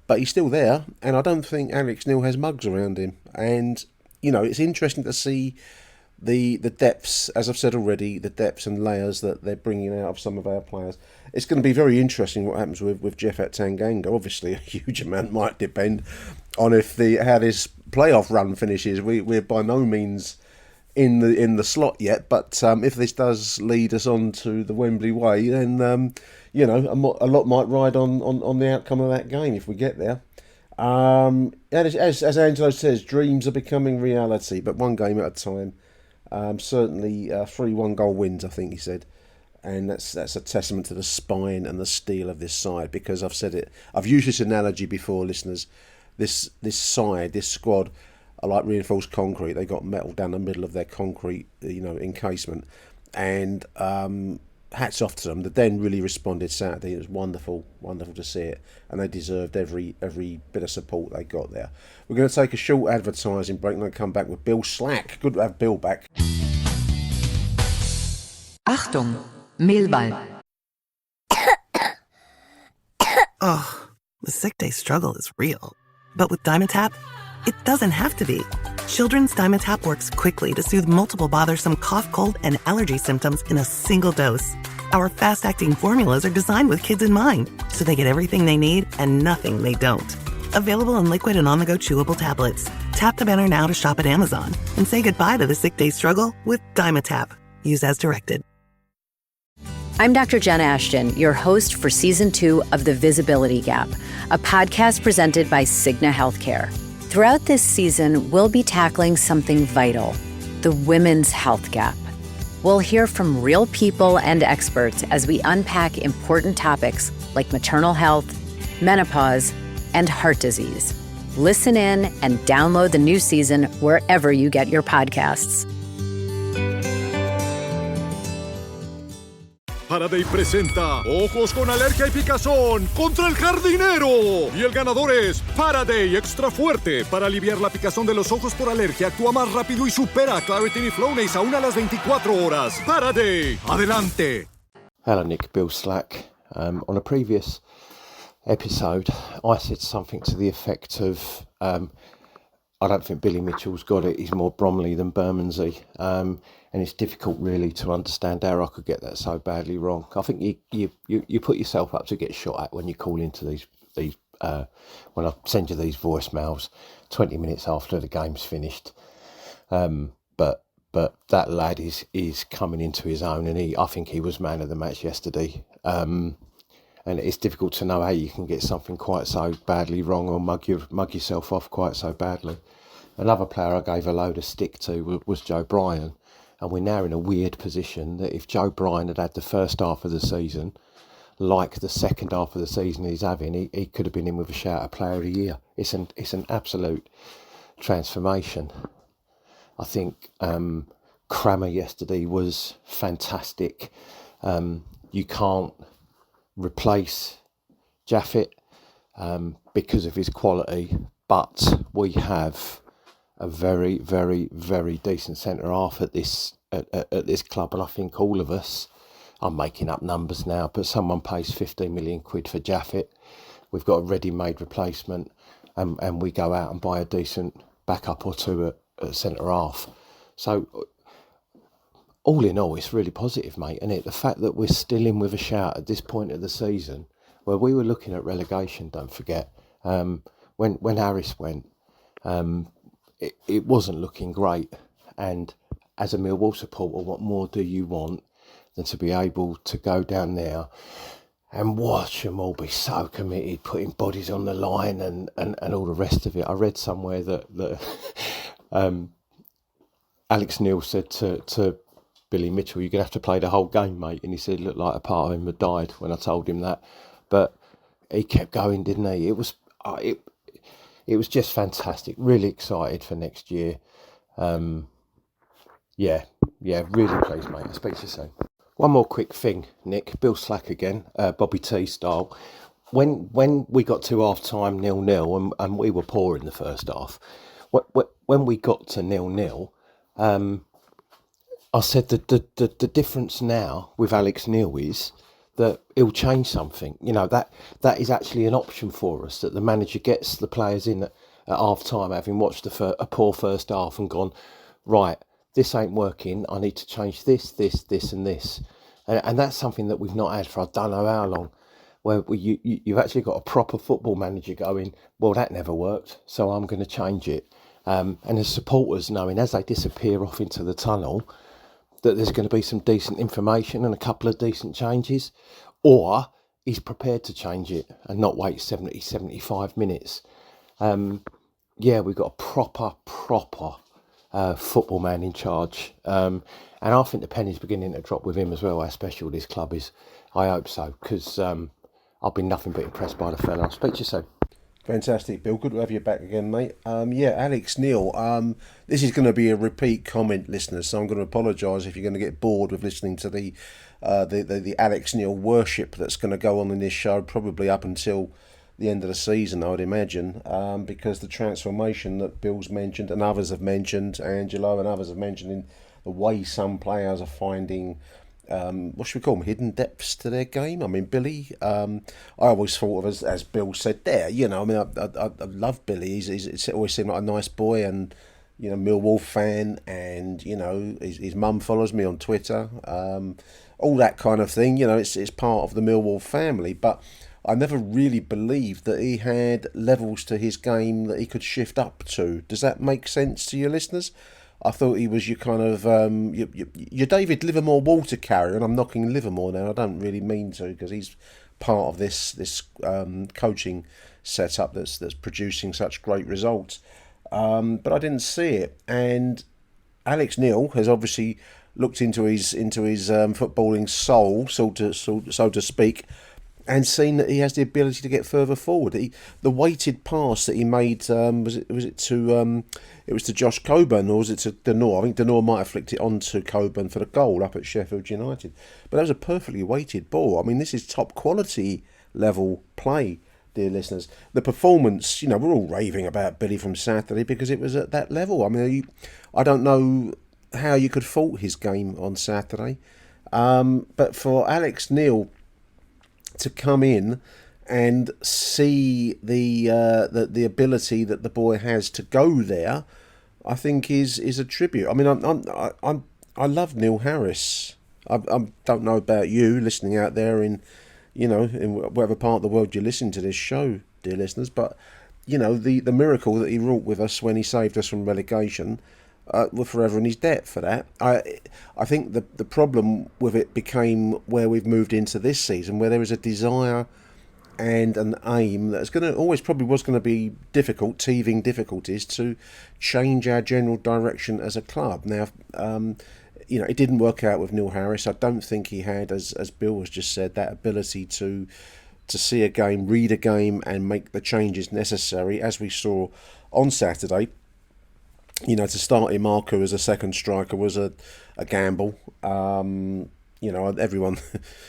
but he's still there, and I don't think Alex Neil has mugs around him, and it's interesting to see the depths, as I've said already, the depths and layers that they're bringing out of some of our players. It's going to be very interesting what happens with Jeff at Tanganga. Obviously, a huge amount might depend on how this playoff run finishes. We're by no means in the slot yet, but if this does lead us on to the Wembley way, then a lot might ride on the outcome of that game if we get there. And as Angelo says, dreams are becoming reality, but one game at a time. Certainly 3 1-goal wins, I think he said, and that's a testament to the spine and the steel of this side, because I've said it, I've used this analogy before, listeners. This squad are like reinforced concrete. They got metal down the middle of their concrete encasement, and hats off to them. The Den really responded Saturday. It was wonderful to see it, and they deserved every bit of support they got there. We're going to take a short advertising break and then come back with Bill Slack. Good to have Bill back. Achtung, Millwall. Oh, the sick day struggle is real. But with Dimetapp, it doesn't have to be. Children's Dimetapp works quickly to soothe multiple bothersome cough, cold, and allergy symptoms in a single dose. Our fast-acting formulas are designed with kids in mind, so they get everything they need and nothing they don't. Available in liquid and on-the-go chewable tablets. Tap the banner now to shop at Amazon and say goodbye to the sick day struggle with Dimetapp. Use as directed. I'm Dr. Jen Ashton, your host for Season 2 of The Visibility Gap, a podcast presented by Cigna Healthcare. Throughout this season, we'll be tackling something vital, the women's health gap. We'll hear from real people and experts as we unpack important topics like maternal health, menopause, and heart disease. Listen in and download the new season wherever you get your podcasts. Faraday presenta Ojos con Alergia y Picazón contra el Jardinero. Y el ganador es Faraday Extra Fuerte. Para aliviar la picazón de los ojos por alergia, actúa más rápido y supera a Claritin y Flonase aún a las 24 horas. Faraday, adelante. Hello Nick, Bill Slack. On a previous episode, I said something to the effect of, I don't think Billy Mitchell's got it. He's more Bromley than Bermondsey. And it's difficult really to understand how I could get that so badly wrong. I think you put yourself up to get shot at when you call into these when I send you these voicemails 20 minutes after the game's finished. But that lad is coming into his own, and I think he was man of the match yesterday. And it's difficult to know how you can get something quite so badly wrong or mug yourself off quite so badly. Another player I gave a load of stick to was Joe Bryan. And we're now in a weird position that if Joe Bryan had the first half of the season, like the second half of the season he's having, he could have been in with a shout at Player of the Year. It's an absolute transformation. I think Crammer yesterday was fantastic. You can't replace Jaffet because of his quality, but we have a very, very, very decent centre half at this club, and I think all of us, I'm making up numbers now, but someone pays 15 million quid for Jaffet. We've got a ready-made replacement, and we go out and buy a decent backup or two at centre half. So all in all, it's really positive, mate. And the fact that we're still in with a shout at this point of the season, where we were looking at relegation, don't forget, when Harris went. It wasn't looking great, and as a Millwall supporter, what more do you want than to be able to go down there and watch them all be so committed, putting bodies on the line and all the rest of it. I read somewhere that Alex Neil said to Billy Mitchell, "You're going to have to play the whole game, mate," and he said it looked like a part of him had died when I told him that, but he kept going, didn't he? It was just fantastic. Really excited for next year. Yeah, really pleased, mate. I'll speak to you soon. One more quick thing, Nick. Bill Slack again, Bobby T style. when we got to half time 0-0 and we were poor in the first half, when we got to 0-0, I said that the difference now with Alex Neil is that he'll change something. You know, that is actually an option for us, that the manager gets the players in at half time, having watched a poor first half and gone, right, this ain't working, I need to change this and this. And that's something that we've not had for I don't know how long, where you've actually got a proper football manager going, well, that never worked, so I'm going to change it. And the supporters knowing as they disappear off into the tunnel that there's going to be some decent information and a couple of decent changes, or he's prepared to change it and not wait 70, 75 minutes. We've got a proper football man in charge. And I think the penny's beginning to drop with him as well, how special this club is. I hope so, because I've been nothing but impressed by the fella. I'll speak to you soon. Fantastic, Bill. Good to have you back again, mate. Alex Neil. This is going to be a repeat comment, listeners, so I'm going to apologise if you're going to get bored with listening to the Alex Neil worship that's going to go on in this show, probably up until the end of the season, I would imagine, because the transformation that Bill's mentioned and others have mentioned, Angelo and others have mentioned, in the way some players are finding, what should we call them, hidden depths to their game. I mean, Billy, I always thought of as Bill said there, you know, I mean, I love Billy. He's always seemed like a nice boy, and, you know, Millwall fan, and, you know, his mum follows me on Twitter, all that kind of thing. You know, it's part of the Millwall family, but I never really believed that he had levels to his game that he could shift up to. Does that make sense to your listeners? I thought he was your kind of your David Livermore water carrier, and I'm knocking Livermore now. I don't really mean to, because he's part of this coaching setup that's producing such great results. But I didn't see it, and Alex Neil has obviously looked into his footballing soul, so to speak, and seen that he has the ability to get further forward. The weighted pass that he made, was it to Josh Coburn, or was it to Denor? I think Denor might have flicked it onto Coburn for the goal up at Sheffield United. But that was a perfectly weighted ball. I mean, this is top quality level play, dear listeners. The performance, you know, we're all raving about Billy from Saturday because it was at that level. I mean, I don't know how you could fault his game on Saturday. But for Alex Neil to come in and see the ability that the boy has to go there, I think is a tribute. I mean, I love Neil Harris. I don't know about you listening out there in whatever part of the world you listen to this show, dear listeners, but you know, the miracle that he wrought with us when he saved us from relegation, we're forever in his debt for that. I think the problem with it became where we've moved into this season, where there is a desire and an aim that's probably was going to be difficult, teething difficulties to change our general direction as a club. Now, you know, it didn't work out with Neil Harris. I don't think he had, as Bill has just said, that ability to see a game, read a game, and make the changes necessary, as we saw on Saturday. You know, to start Imarku as a second striker was a gamble. You know, everyone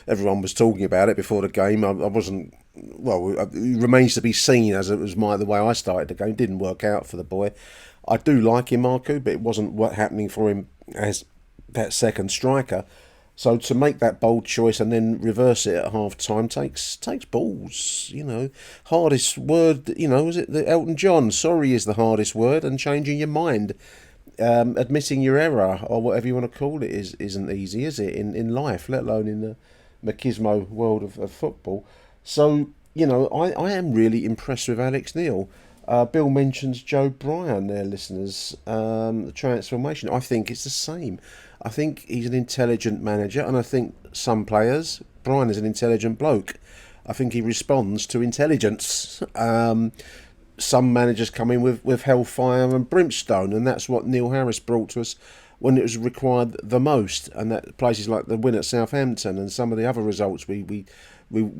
was talking about it before the game. I wasn't. Well, it remains to be seen, as it was the way I started the game. It didn't work out for the boy. I do like Imarku, but it wasn't happening for him as that second striker. So to make that bold choice and then reverse it at half time takes balls, you know. Hardest word, you know, was it the Elton John? Sorry is the hardest word, and changing your mind, admitting your error, or whatever you want to call it, isn't easy, is it, in life, let alone in the machismo world of football. So, you know, I am really impressed with Alex Neil. Bill mentions Joe Bryan there, listeners, the transformation. I think it's the same. I think he's an intelligent manager, and I think some players, Bryan is an intelligent bloke. I think he responds to intelligence. Some managers come in with hellfire and brimstone, and that's what Neil Harris brought to us when it was required the most. And that places like the win at Southampton and some of the other results we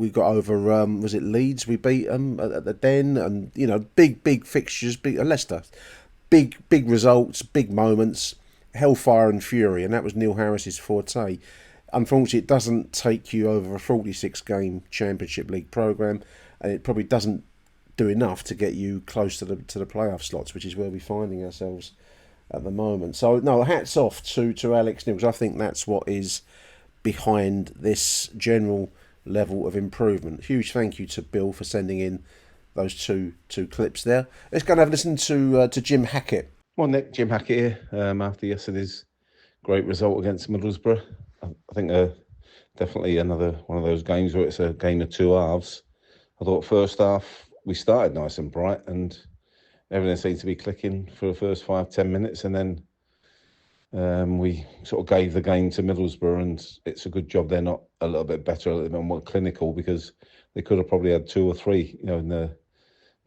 got over, was it Leeds? We beat them at the Den, and you know, big fixtures, Leicester, big results, big moments, hellfire and fury, and that was Neil Harris's forte. Unfortunately, it doesn't take you over a 46 game Championship League programme, and it probably doesn't do enough to get you close to the playoff slots, which is where we're finding ourselves at the moment. So no, hats off to Alex Neil, because I think that's what is behind this general level of improvement. Huge thank you to Bill for sending in those two clips there. Let's go and have a listen to Jim Hackett. Well, Nick, Jim Hackett here. After yesterday's great result against Middlesbrough, I think definitely another one of those games where it's a game of two halves. I thought first half we started nice and bright and everything seemed to be clicking for the first 5-10 minutes, and then we sort of gave the game to Middlesbrough, and it's a good job they're not a little bit better, a little bit more clinical, because they could have probably had 2 or 3, in the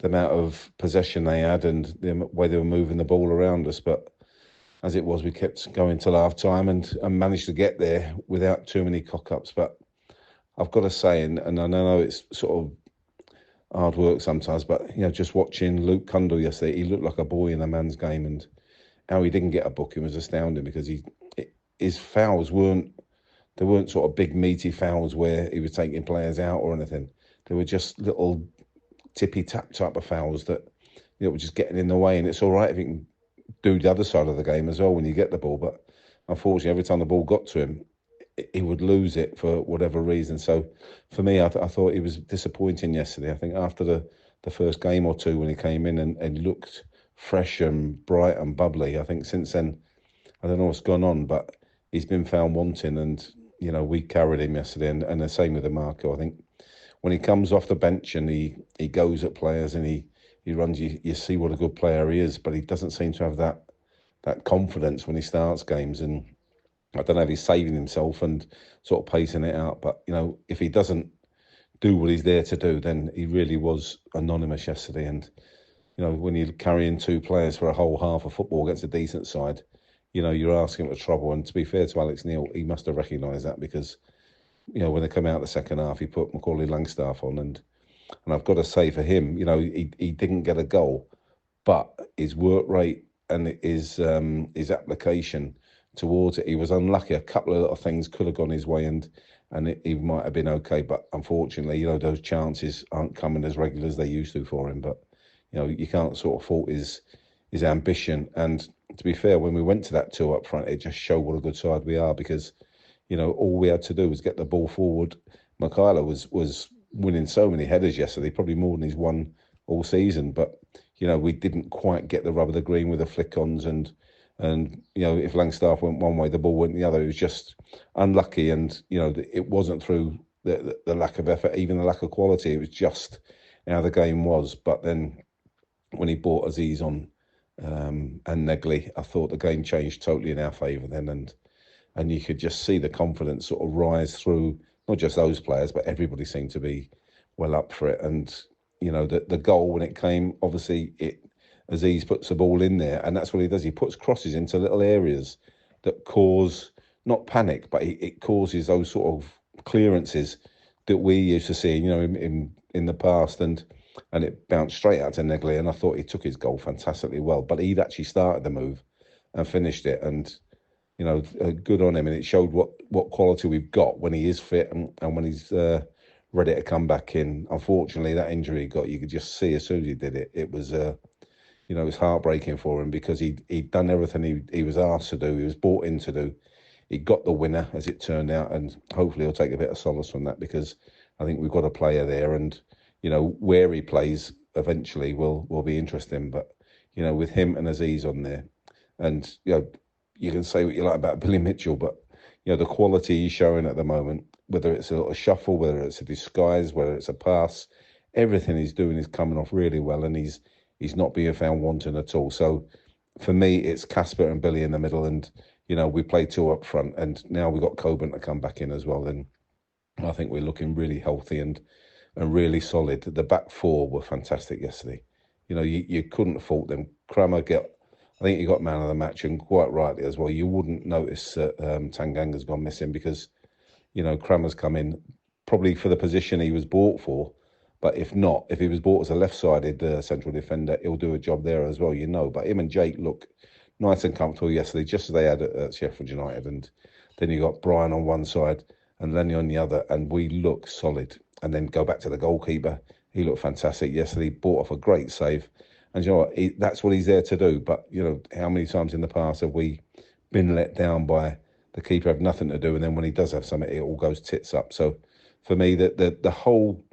amount of possession they had and the way they were moving the ball around us. But as it was, we kept going till half time and managed to get there without too many cock-ups. But I've got to say, and I know it's sort of hard work sometimes, but just watching Luke Cundle yesterday, he looked like a boy in a man's game, and how he didn't get a booking was astounding, because his fouls weren't sort of big meaty fouls where he was taking players out or anything. They were just little tippy tap type of fouls that were just getting in the way. And it's all right if you can do the other side of the game as well when you get the ball, but unfortunately every time the ball got to him, he would lose it for whatever reason. So for me, I thought he was disappointing yesterday. I think after the first game or two when he came in and looked fresh and bright and bubbly, I think since then, I don't know what's gone on, but he's been found wanting, and we carried him yesterday, and the same with DeMarco. I think when he comes off the bench and he goes at players and he runs, you see what a good player he is, but he doesn't seem to have that confidence when he starts games. And I don't know if he's saving himself and sort of pacing it out, but if he doesn't do what he's there to do, then he really was anonymous yesterday. And when you're carrying 2 players for a whole half of football against a decent side, you're asking for trouble. And to be fair to Alex Neil, he must have recognised that, because when they come out the second half, he put Macaulay Langstaff on, and I've got to say for him, he didn't get a goal, but his work rate and his application towards it, he was unlucky. A couple of little things could have gone his way, and he might have been okay, but unfortunately, those chances aren't coming as regular as they used to for him. But you can't sort of fault his ambition. And to be fair, when we went to that 2 up front, it just showed what a good side we are, because all we had to do was get the ball forward. Michaela was winning so many headers yesterday, probably more than he's won all season. But we didn't quite get the rub of the green with the flick-ons, and if Langstaff went one way, the ball went the other. It was just unlucky, and it wasn't through the lack of effort, even the lack of quality. It was just how the game was. But then when he brought Aziz on and Negley, I thought the game changed totally in our favour then, and you could just see the confidence sort of rise through not just those players, but everybody seemed to be well up for it. And the goal, when it came, obviously Aziz puts the ball in there, and that's what he does. He puts crosses into little areas that cause not panic, but it causes those sort of clearances that we used to see, in the past, and it bounced straight out to Negley. And I thought he took his goal fantastically well, but he'd actually started the move and finished it, and good on him. And it showed what quality we've got when he is fit and when he's ready to come back in. Unfortunately, that injury he got, you could just see as soon as he did it, it was it was heartbreaking for him, because he'd done everything he was asked to do. He was brought in to do. He got the winner, as it turned out, and hopefully he'll take a bit of solace from that, because I think we've got a player there, and where he plays eventually will be interesting. But with him and Aziz on there, and you can say what you like about Billy Mitchell, but the quality he's showing at the moment, whether it's a little shuffle, whether it's a disguise, whether it's a pass, everything he's doing is coming off really well, and he's not being found wanting at all. So for me, it's Casper and Billy in the middle, and we play 2 up front, and now we've got Coburn to come back in as well. Then I think we're looking really healthy and really solid. The back 4 were fantastic yesterday. You couldn't fault them. Kramer I think he got man of the match, and quite rightly as well. You wouldn't notice that Tanganga's gone missing, because Kramer's come in probably for the position he was bought for. But if not, if he was bought as a left-sided central defender, he'll do a job there as well, But him and Jake look nice and comfortable yesterday, just as they had at Sheffield United. And then you got Brian on one side and Lenny on the other, and we look solid. And then go back to the goalkeeper. He looked fantastic yesterday. He brought off a great save. And you know what? That's what he's there to do. But, you know, how many times in the past have we been let down by the keeper, have nothing to do, and then when he does have something, it all goes tits up. So for me, the whole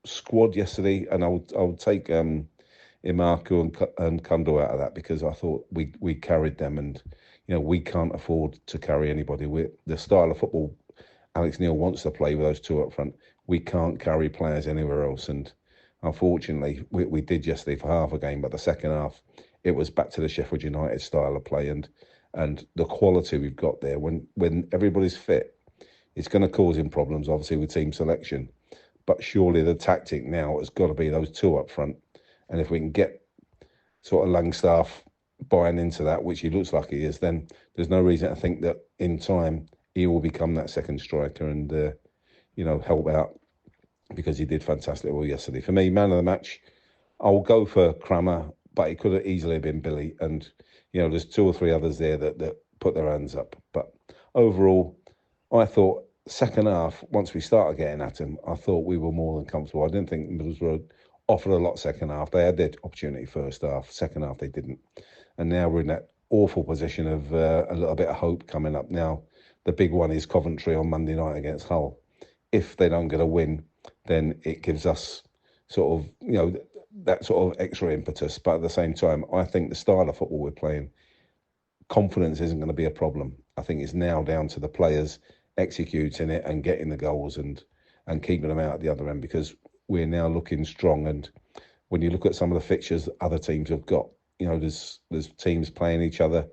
squad yesterday, and I would take Imarku and Kundal out of that, because I thought we carried them, and you know, we can't afford to carry anybody. The style of football Alex Neil wants to play with those two up front, we can't carry players anywhere else. And unfortunately, we did yesterday for half a game, but the second half, it was back to the Sheffield United style of play, and the quality we've got there. When everybody's fit, it's going to cause him problems, obviously, with team selection. But surely the tactic now has got to be those two up front. And if we can get sort of Langstaff buying into that, which he looks like he is, then there's no reason to think that in time he will become that second striker and, you know, help out, because he did fantastic well yesterday. For me, man of the match, I'll go for Crammer, but it could have easily been Billy. And, you know, there's two or three others there that put their hands up. But overall, I thought second half, once we started getting at him, I thought we were more than comfortable. I didn't think Middlesbrough offered a lot second half. They had their opportunity first half. Second half, they didn't. And now we're in that awful position of a little bit of hope coming up. Now, the big one is Coventry on Monday night against Hull. If they don't get a win, then it gives us sort of, you know, that sort of extra impetus. But at the same time, I think the style of football we're playing, confidence isn't going to be a problem. I think it's now down to the players executing it and getting the goals and keeping them out at the other end, because we're now looking strong. And when you look at some of the fixtures other teams have got, you know, there's teams playing each other,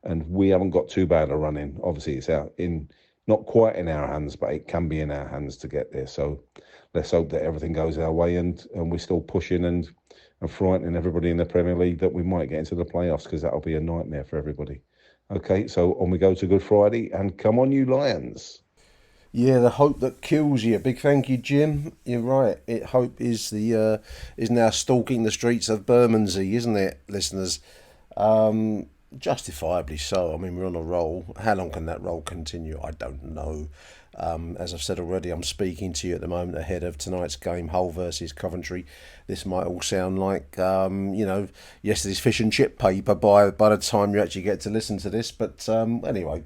and we haven't got too bad a run in. Obviously, it's out in, not quite in our hands, but it can be in our hands to get there. So let's hope that everything goes our way, and we're still pushing and frightening everybody in the Premier League that we might get into the playoffs, because that'll be a nightmare for everybody. Okay, so on we go to Good Friday, and come on, you Lions. Yeah, the hope that kills you. Big thank you, Jim. You're right. Hope is now stalking the streets of Bermondsey, isn't it, listeners? Justifiably so. I mean, we're on a roll. How long can that roll continue? I don't know. As I've said already, I'm speaking to you at the moment ahead of tonight's game, Hull versus Coventry. This might all sound like, you know, yesterday's fish and chip paper by the time you actually get to listen to this. But anyway,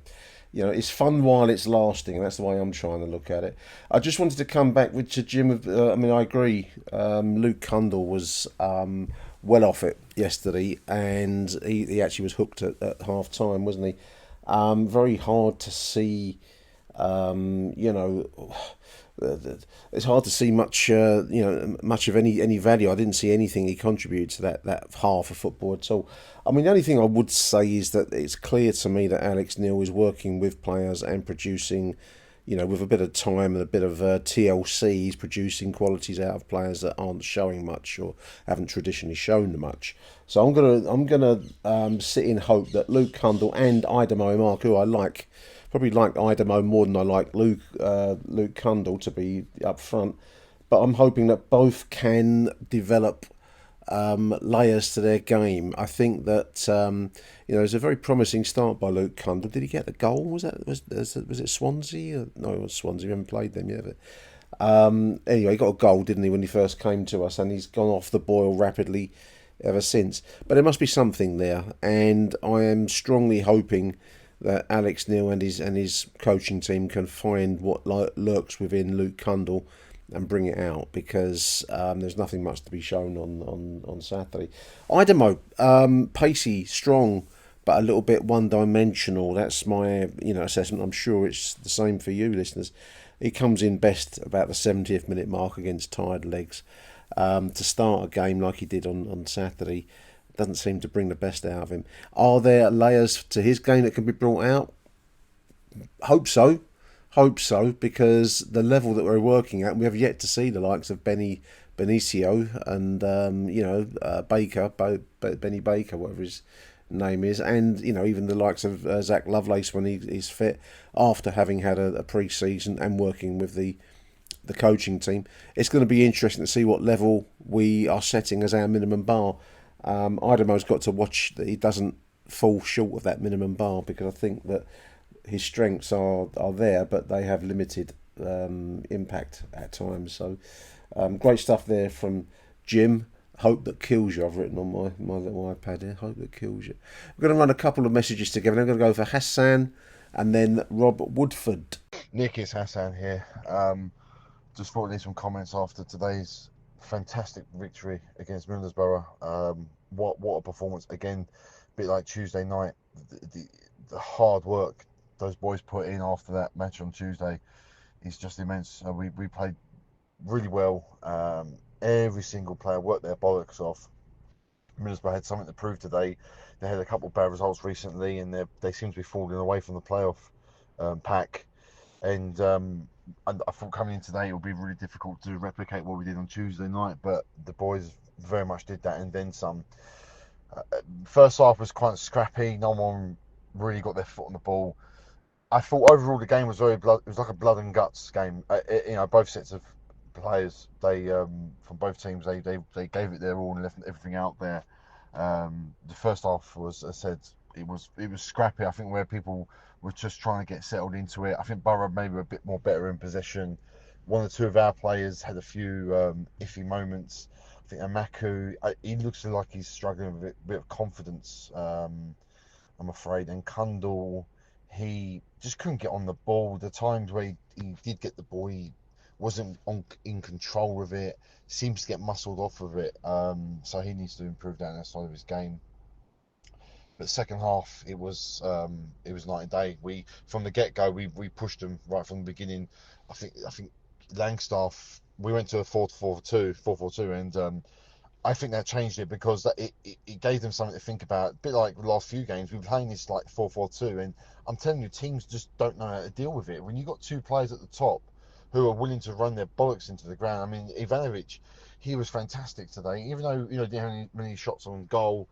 you know, it's fun while it's lasting, and that's the way I'm trying to look at it. I just wanted to come back to Jim. I mean, I agree. Luke Kundal was well off it yesterday, and he actually was hooked at half time, wasn't he? Very hard to see. You know, it's hard to see much. You know, much of any value. I didn't see anything he contributed to that half of football at all. I mean, the only thing I would say is that it's clear to me that Alex Neil is working with players and producing, you know, with a bit of time and a bit of TLC, he's producing qualities out of players that aren't showing much or haven't traditionally shown much. So I'm gonna sit in hope that Luke Kundal and Idemo Mark, who I like. Probably like Idemo more than I like Luke Kundal, to be up front. But I'm hoping that both can develop layers to their game. I think that you know, it's a very promising start by Luke Kundal. Did he get the goal? Was it Swansea? No, it was Swansea. We haven't played them yet. But anyway, he got a goal, didn't he, when he first came to us, and he's gone off the boil rapidly ever since. But there must be something there, and I am strongly hoping that Alex Neil and his coaching team can find what lurks within Luke Kundal and bring it out, because there's nothing much to be shown on Saturday. Idemo, pacey, strong, but a little bit one-dimensional. That's my assessment. I'm sure it's the same for you, listeners. He comes in best about the 70th minute mark against tired legs. To start a game like he did on Saturday doesn't seem to bring the best out of him. Are there layers to his game that can be brought out? Hope so, because the level that we're working at, we have yet to see the likes of Benicio and Baker, Benny Baker, whatever his name is, and even the likes of Zach Lovelace when he's fit, after having had a pre-season and working with the coaching team. It's going to be interesting to see what level we are setting as our minimum bar. Idamo's got to watch that he doesn't fall short of that minimum bar, because I think that his strengths are there, but they have limited impact at times. So Great stuff there from Jim. Hope that kills you. I've written on my little iPad here. Hope that kills you. We're going to run a couple of messages together. I'm going to go for Hassan and then Rob Woodford. Nick, it's Hassan here. Just thought there's some comments after today's fantastic victory against Middlesbrough. What a performance again! A bit like Tuesday night. The hard work those boys put in after that match on Tuesday is just immense. We played really well. Every single player worked their bollocks off. Middlesbrough had something to prove today. They had a couple of bad results recently, and they seem to be falling away from the playoff pack. And I thought coming in today it would be really difficult to replicate what we did on Tuesday night, but the boys very much did that and then some. First half was quite scrappy. No one really got their foot on the ball. I thought overall the game was it was like a blood and guts game. Both sets of players, they from both teams, they gave it their all and left everything out there. The first half was, as I said, it was scrappy. I think where people were just trying to get settled into it. I think Boro maybe a bit more better in possession. One or two of our players had a few iffy moments. I think Amaku, he looks like he's struggling with a bit of confidence, I'm afraid. And Kundal, he just couldn't get on the ball. The times where he did get the ball, he wasn't in control of it. Seems to get muscled off of it. So he needs to improve that side of his game. But second half, it was night and day. We from the get go, we pushed them right from the beginning. I think Langstaff, we went to a 4-4-2, and I think that changed it because it gave them something to think about. A bit like the last few games, we've been playing this like 4-4-2, and I'm telling you, teams just don't know how to deal with it. When you've got two players at the top who are willing to run their bollocks into the ground. I mean, Ivanovic, he was fantastic today, even though didn't have many shots on goal.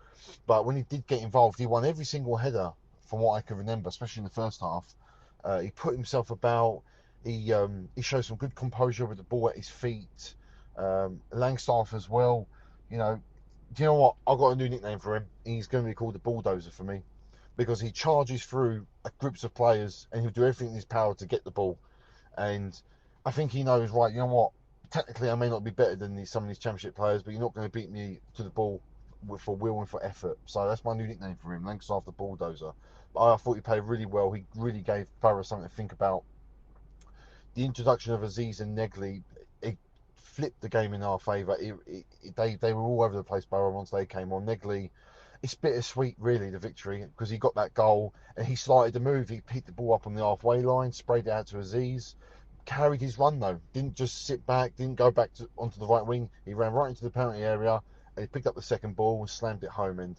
But when he did get involved, he won every single header from what I can remember, especially in the first half. He put himself about. He showed some good composure with the ball at his feet. Langstaff as well. Do you know what? I've got a new nickname for him. He's going to be called the Bulldozer for me because he charges through groups of players and he'll do everything in his power to get the ball. And I think he knows, right, you know what? Technically, I may not be better than some of these championship players, but you're not going to beat me to the ball for will and for effort. So that's my new nickname for him, Langstaff the Bulldozer. But I thought he played really well. He really gave Boro something to think about. The introduction of Aziz and Negley, it flipped the game in our favour. They were all over the place, Boro, once they came on. Negley, it's bittersweet, really, the victory, because he got that goal and he started to move. He picked the ball up on the halfway line, sprayed it out to Aziz. Carried his run though, didn't just sit back, didn't go back onto the right wing. He ran right into the penalty area and he picked up the second ball and slammed it home. And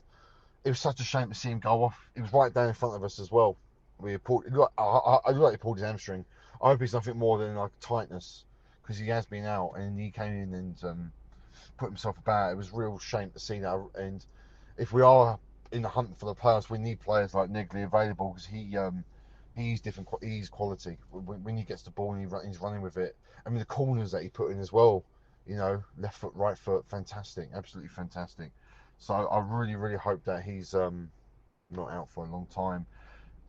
it was such a shame to see him go off. He was right down in front of us as well. I looked like he pulled his hamstring. I hope it's nothing more than like tightness because he has been out and he came in and put himself about. It was a real shame to see that. And if we are in the hunt for the playoffs, we need players like Negley available because he's different. He's quality. When he gets the ball and he's running with it. I mean, the corners that he put in as well. Left foot, right foot, fantastic, absolutely fantastic. So I really, really hope that he's not out for a long time.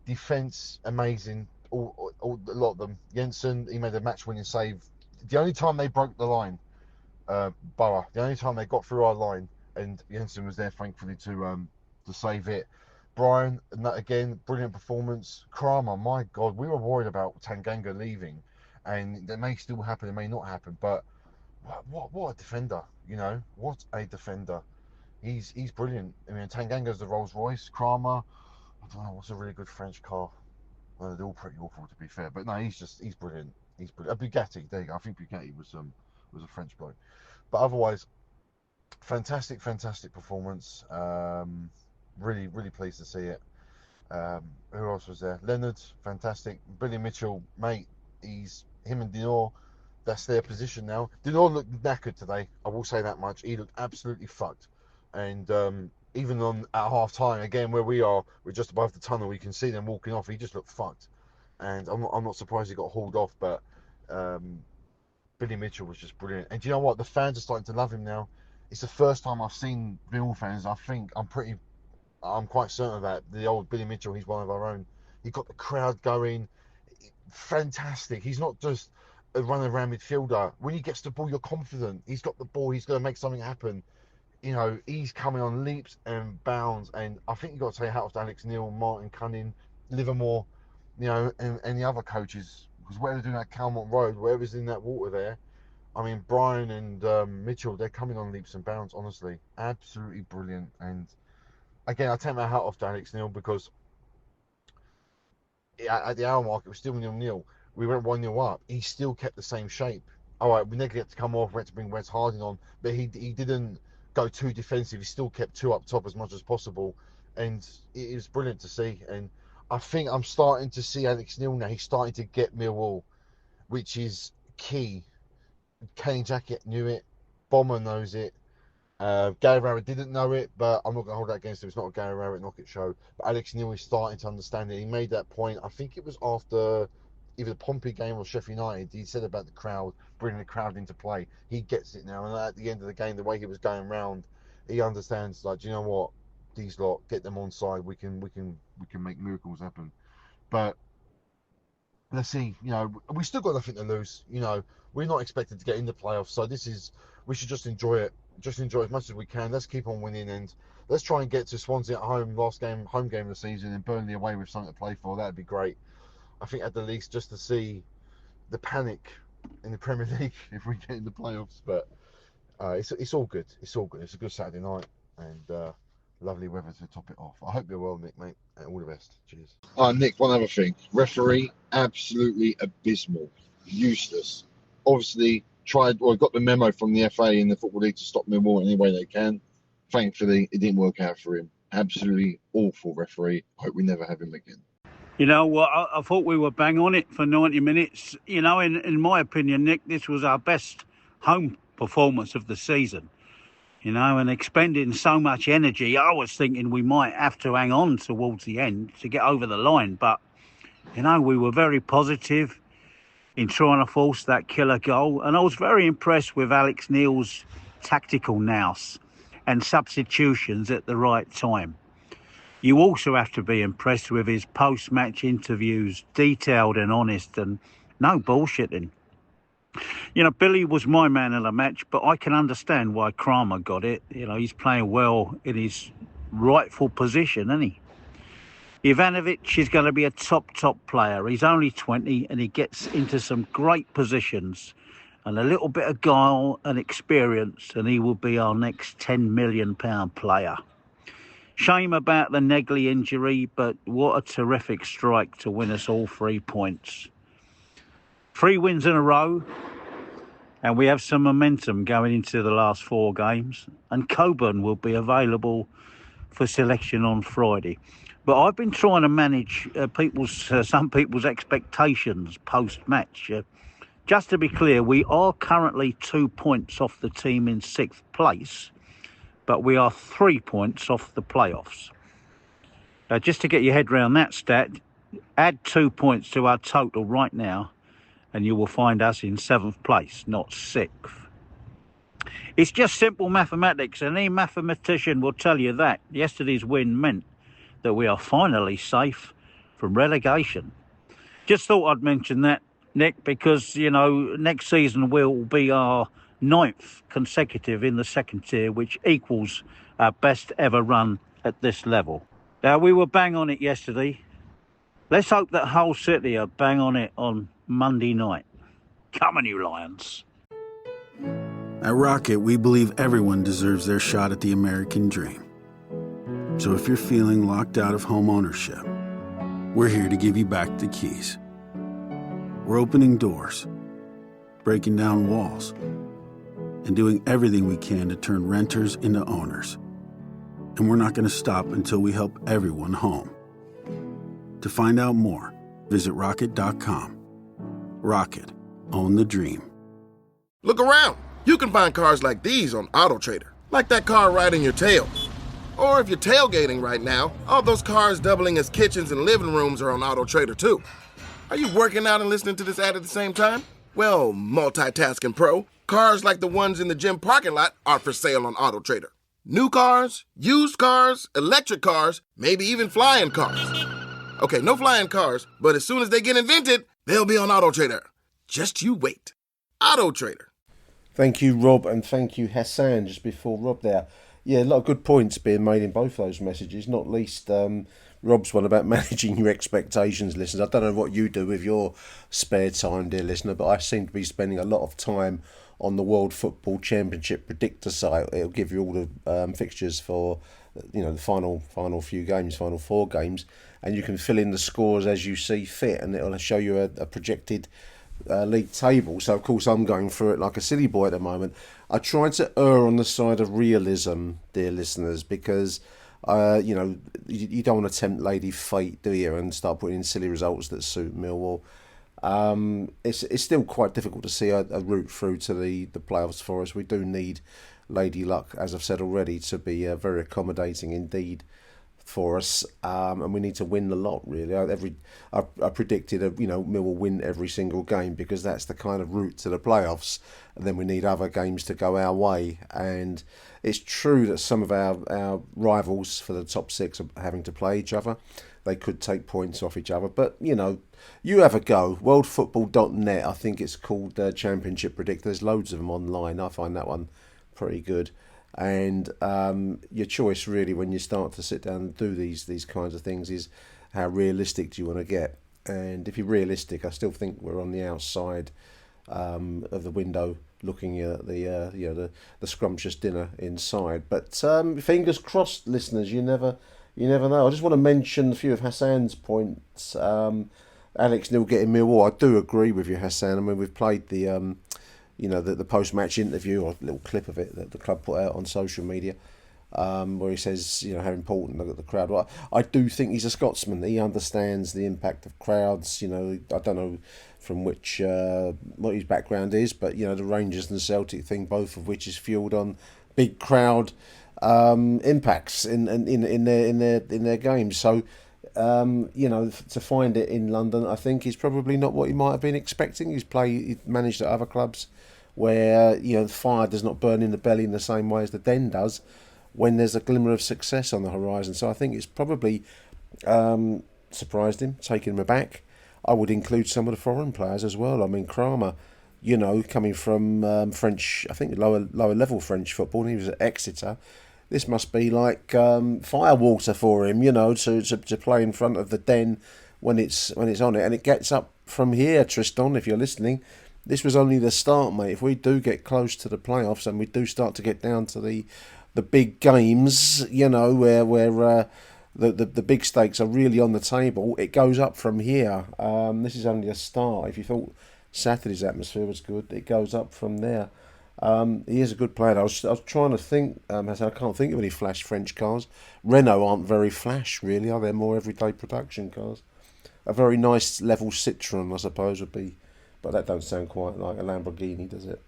Defense, amazing. A lot of them. Jensen, he made a match-winning save. The only time they broke the line, Boro. The only time they got through our line, and Jensen was there, thankfully, to save it. Brian, and that again, brilliant performance. Kramer, my God, we were worried about Tanganga leaving, and that may still happen, it may not happen, but what a defender, what a defender. He's brilliant. I mean, Tanganga's the Rolls Royce. Kramer, I don't know, what's a really good French car? Well, they're all pretty awful to be fair, but no, he's brilliant. He's brilliant. Bugatti, there you go. I think Bugatti was a French bloke, but otherwise, fantastic performance. Really, really pleased to see it. Who else was there? Leonard, fantastic. Billy Mitchell, mate, him and Dinor, that's their position now. Dinor looked knackered today, I will say that much. He looked absolutely fucked. And even at half time, again, where we are, we're just above the tunnel, we can see them walking off. He just looked fucked. And I'm not surprised he got hauled off, but Billy Mitchell was just brilliant. And do you know what? The fans are starting to love him now. It's the first time I've seen Mill fans. I'm quite certain of that. The old Billy Mitchell, he's one of our own. He got the crowd going. Fantastic. He's not just a running around midfielder. When he gets the ball, you're confident. He's got the ball. He's going to make something happen. You know, he's coming on leaps and bounds. And I think you've got to say hat off to Alex Neil, Martin Cunning, Livermore, you know, and the other coaches. Because where they're doing that Calmont Road, wherever's in that water there, I mean, Brian and Mitchell, they're coming on leaps and bounds, honestly. Absolutely brilliant. And again, I take my hat off to Alex Neil because at the hour mark, it was still 0-0. We went 1-0 up. He still kept the same shape. All right, we never get to come off. We had to bring Wes Harding on, but he didn't go too defensive. He still kept two up top as much as possible, and it was brilliant to see. And I think I'm starting to see Alex Neil now. He's starting to get Millwall, which is key. Kenny Jackett knew it. Bomber knows it. Gary Rowett didn't know it, but I'm not going to hold that against him. It's not a Gary Rowett knock-it show. But Alex Neil is starting to understand it. He made that point. I think it was after either the Pompey game or Sheffield United. He said about the crowd, bringing the crowd into play. He gets it now. And at the end of the game, the way he was going round, he understands. Like, do you know what? These lot, get them on side. We can make miracles happen. But let's see. You know, we still got nothing to lose. You know, we're not expected to get in the playoffs. So we should just enjoy it. Just enjoy as much as we can. Let's keep on winning and let's try and get to Swansea at home, home game of the season, and Burnley away with something to play for. That'd be great. I think at the least just to see the panic in the Premier League if we get in the playoffs. But it's all good. It's all good. It's a good Saturday night and lovely weather to top it off. I hope you're well, Nick, mate, and all the best. Cheers. Nick, one other thing. Referee, absolutely abysmal. Useless. Obviously, got the memo from the FA and the Football League to stop Millwall any way they can. Thankfully, it didn't work out for him. Absolutely awful referee. Hope we never have him again. You know, well, I thought we were bang on it for 90 minutes. You know, in my opinion, Nick, this was our best home performance of the season. You know, and expending so much energy, I was thinking we might have to hang on towards the end to get over the line. But, you know, we were very positive in trying to force that killer goal. And I was very impressed with Alex Neil's tactical nous and substitutions at the right time. You also have to be impressed with his post-match interviews, detailed and honest and no bullshitting. You know, Billy was my man of the match, but I can understand why Kramer got it. You know, he's playing well in his rightful position, isn't he? Ivanovic is going to be a top player. He's only 20 and he gets into some great positions and a little bit of guile and experience and he will be our next £10 million player. Shame about the Negley injury, but what a terrific strike to win us all 3 points. 3 wins in a row and we have some momentum going into the last 4 games and Coburn will be available for selection on Friday. But I've been trying to manage some people's expectations post-match. Just to be clear, we are currently 2 points off the team in 6th place, but we are 3 points off the playoffs. Just to get your head around that stat, add 2 points to our total right now, and you will find us in 7th place, not 6th. It's just simple mathematics, and any mathematician will tell you that yesterday's win meant that we are finally safe from relegation. Just thought I'd mention that, Nick, because, you know, next season will be our 9th consecutive in the 2nd tier, which equals our best ever run at this level. Now, we were bang on it yesterday. Let's hope that Hull City are bang on it on Monday night. Come on, you Lions. At Rocket, we believe everyone deserves their shot at the American dream. So if you're feeling locked out of home ownership, we're here to give you back the keys. We're opening doors, breaking down walls, and doing everything we can to turn renters into owners. And we're not going to stop until we help everyone home. To find out more, visit Rocket.com. Rocket, own the dream. Look around. You can find cars like these on AutoTrader, like that car right in your tail. Or if you're tailgating right now, all those cars doubling as kitchens and living rooms are on AutoTrader too. Are you working out and listening to this ad at the same time? Well, multitasking pro, cars like the ones in the gym parking lot are for sale on AutoTrader. New cars, used cars, electric cars, maybe even flying cars. Okay, no flying cars, but as soon as they get invented, they'll be on AutoTrader. Just you wait. Auto Trader. Thank you, Rob, and thank you, Hassan, just before Rob there. Yeah, a lot of good points being made in both those messages, not least Rob's one about managing your expectations, listeners. I don't know what you do with your spare time, dear listener, but I seem to be spending a lot of time on the World Football Championship predictor site. It'll give you all the fixtures for the final few games, final 4 games, and you can fill in the scores as you see fit, and it'll show you a projected league table. So of course I'm going through it like a silly boy at the moment. I try to err on the side of realism, dear listeners, because you don't want to tempt Lady Fate, do you, and start putting in silly results that suit Millwall. It's still quite difficult to see a route through to the playoffs for us. We do need Lady Luck, as I've said already, to be very accommodating indeed for us, and we need to win the lot, really. I predicted Millwall win every single game, because that's the kind of route to the playoffs, and then we need other games to go our way. And it's true that some of our rivals for the top 6 are having to play each other. They could take points off each other, but you have a go. Worldfootball.net, I think it's called Championship Predictor. There's loads of them online. I find that one pretty good. And your choice really, when you start to sit down and do these kinds of things, is how realistic do you want to get. And if you're realistic, I still think we're on the outside of the window, looking at the scrumptious dinner inside. But fingers crossed, listeners. You never know. I just want to mention a few of Hassan's points. Alex Neil getting Millwall. I do agree with you, Hassan. I mean, we've played the post-match interview, or a little clip of it that the club put out on social media, where he says, how important the crowd. Well, I do think he's a Scotsman. He understands the impact of crowds. I don't know from what his background is, but the Rangers and the Celtic thing, both of which is fueled on big crowd impacts in their games. So to find it in London, I think, is probably not what he might have been expecting. He's managed at other clubs where the fire does not burn in the belly in the same way as the Den does when there's a glimmer of success on the horizon. So I think it's probably surprised him, taken him aback. I would include some of the foreign players as well. I mean, Kramer, coming from French, I think lower level French football, and he was at Exeter. This must be like firewater for him, to play in front of the Den when it's on it. And it gets up from here, Tristan, if you're listening. This was only the start, mate. If we do get close to the playoffs and we do start to get down to the big games, where the big stakes are really on the table, it goes up from here. This is only a start. If you thought Saturday's atmosphere was good, it goes up from there. He is a good player. I was trying to think. I can't think of any flash French cars. Renault aren't very flash, really, are they? More everyday production cars. A very nice level Citroen, I suppose, would be, but that don't sound quite like a Lamborghini, does it?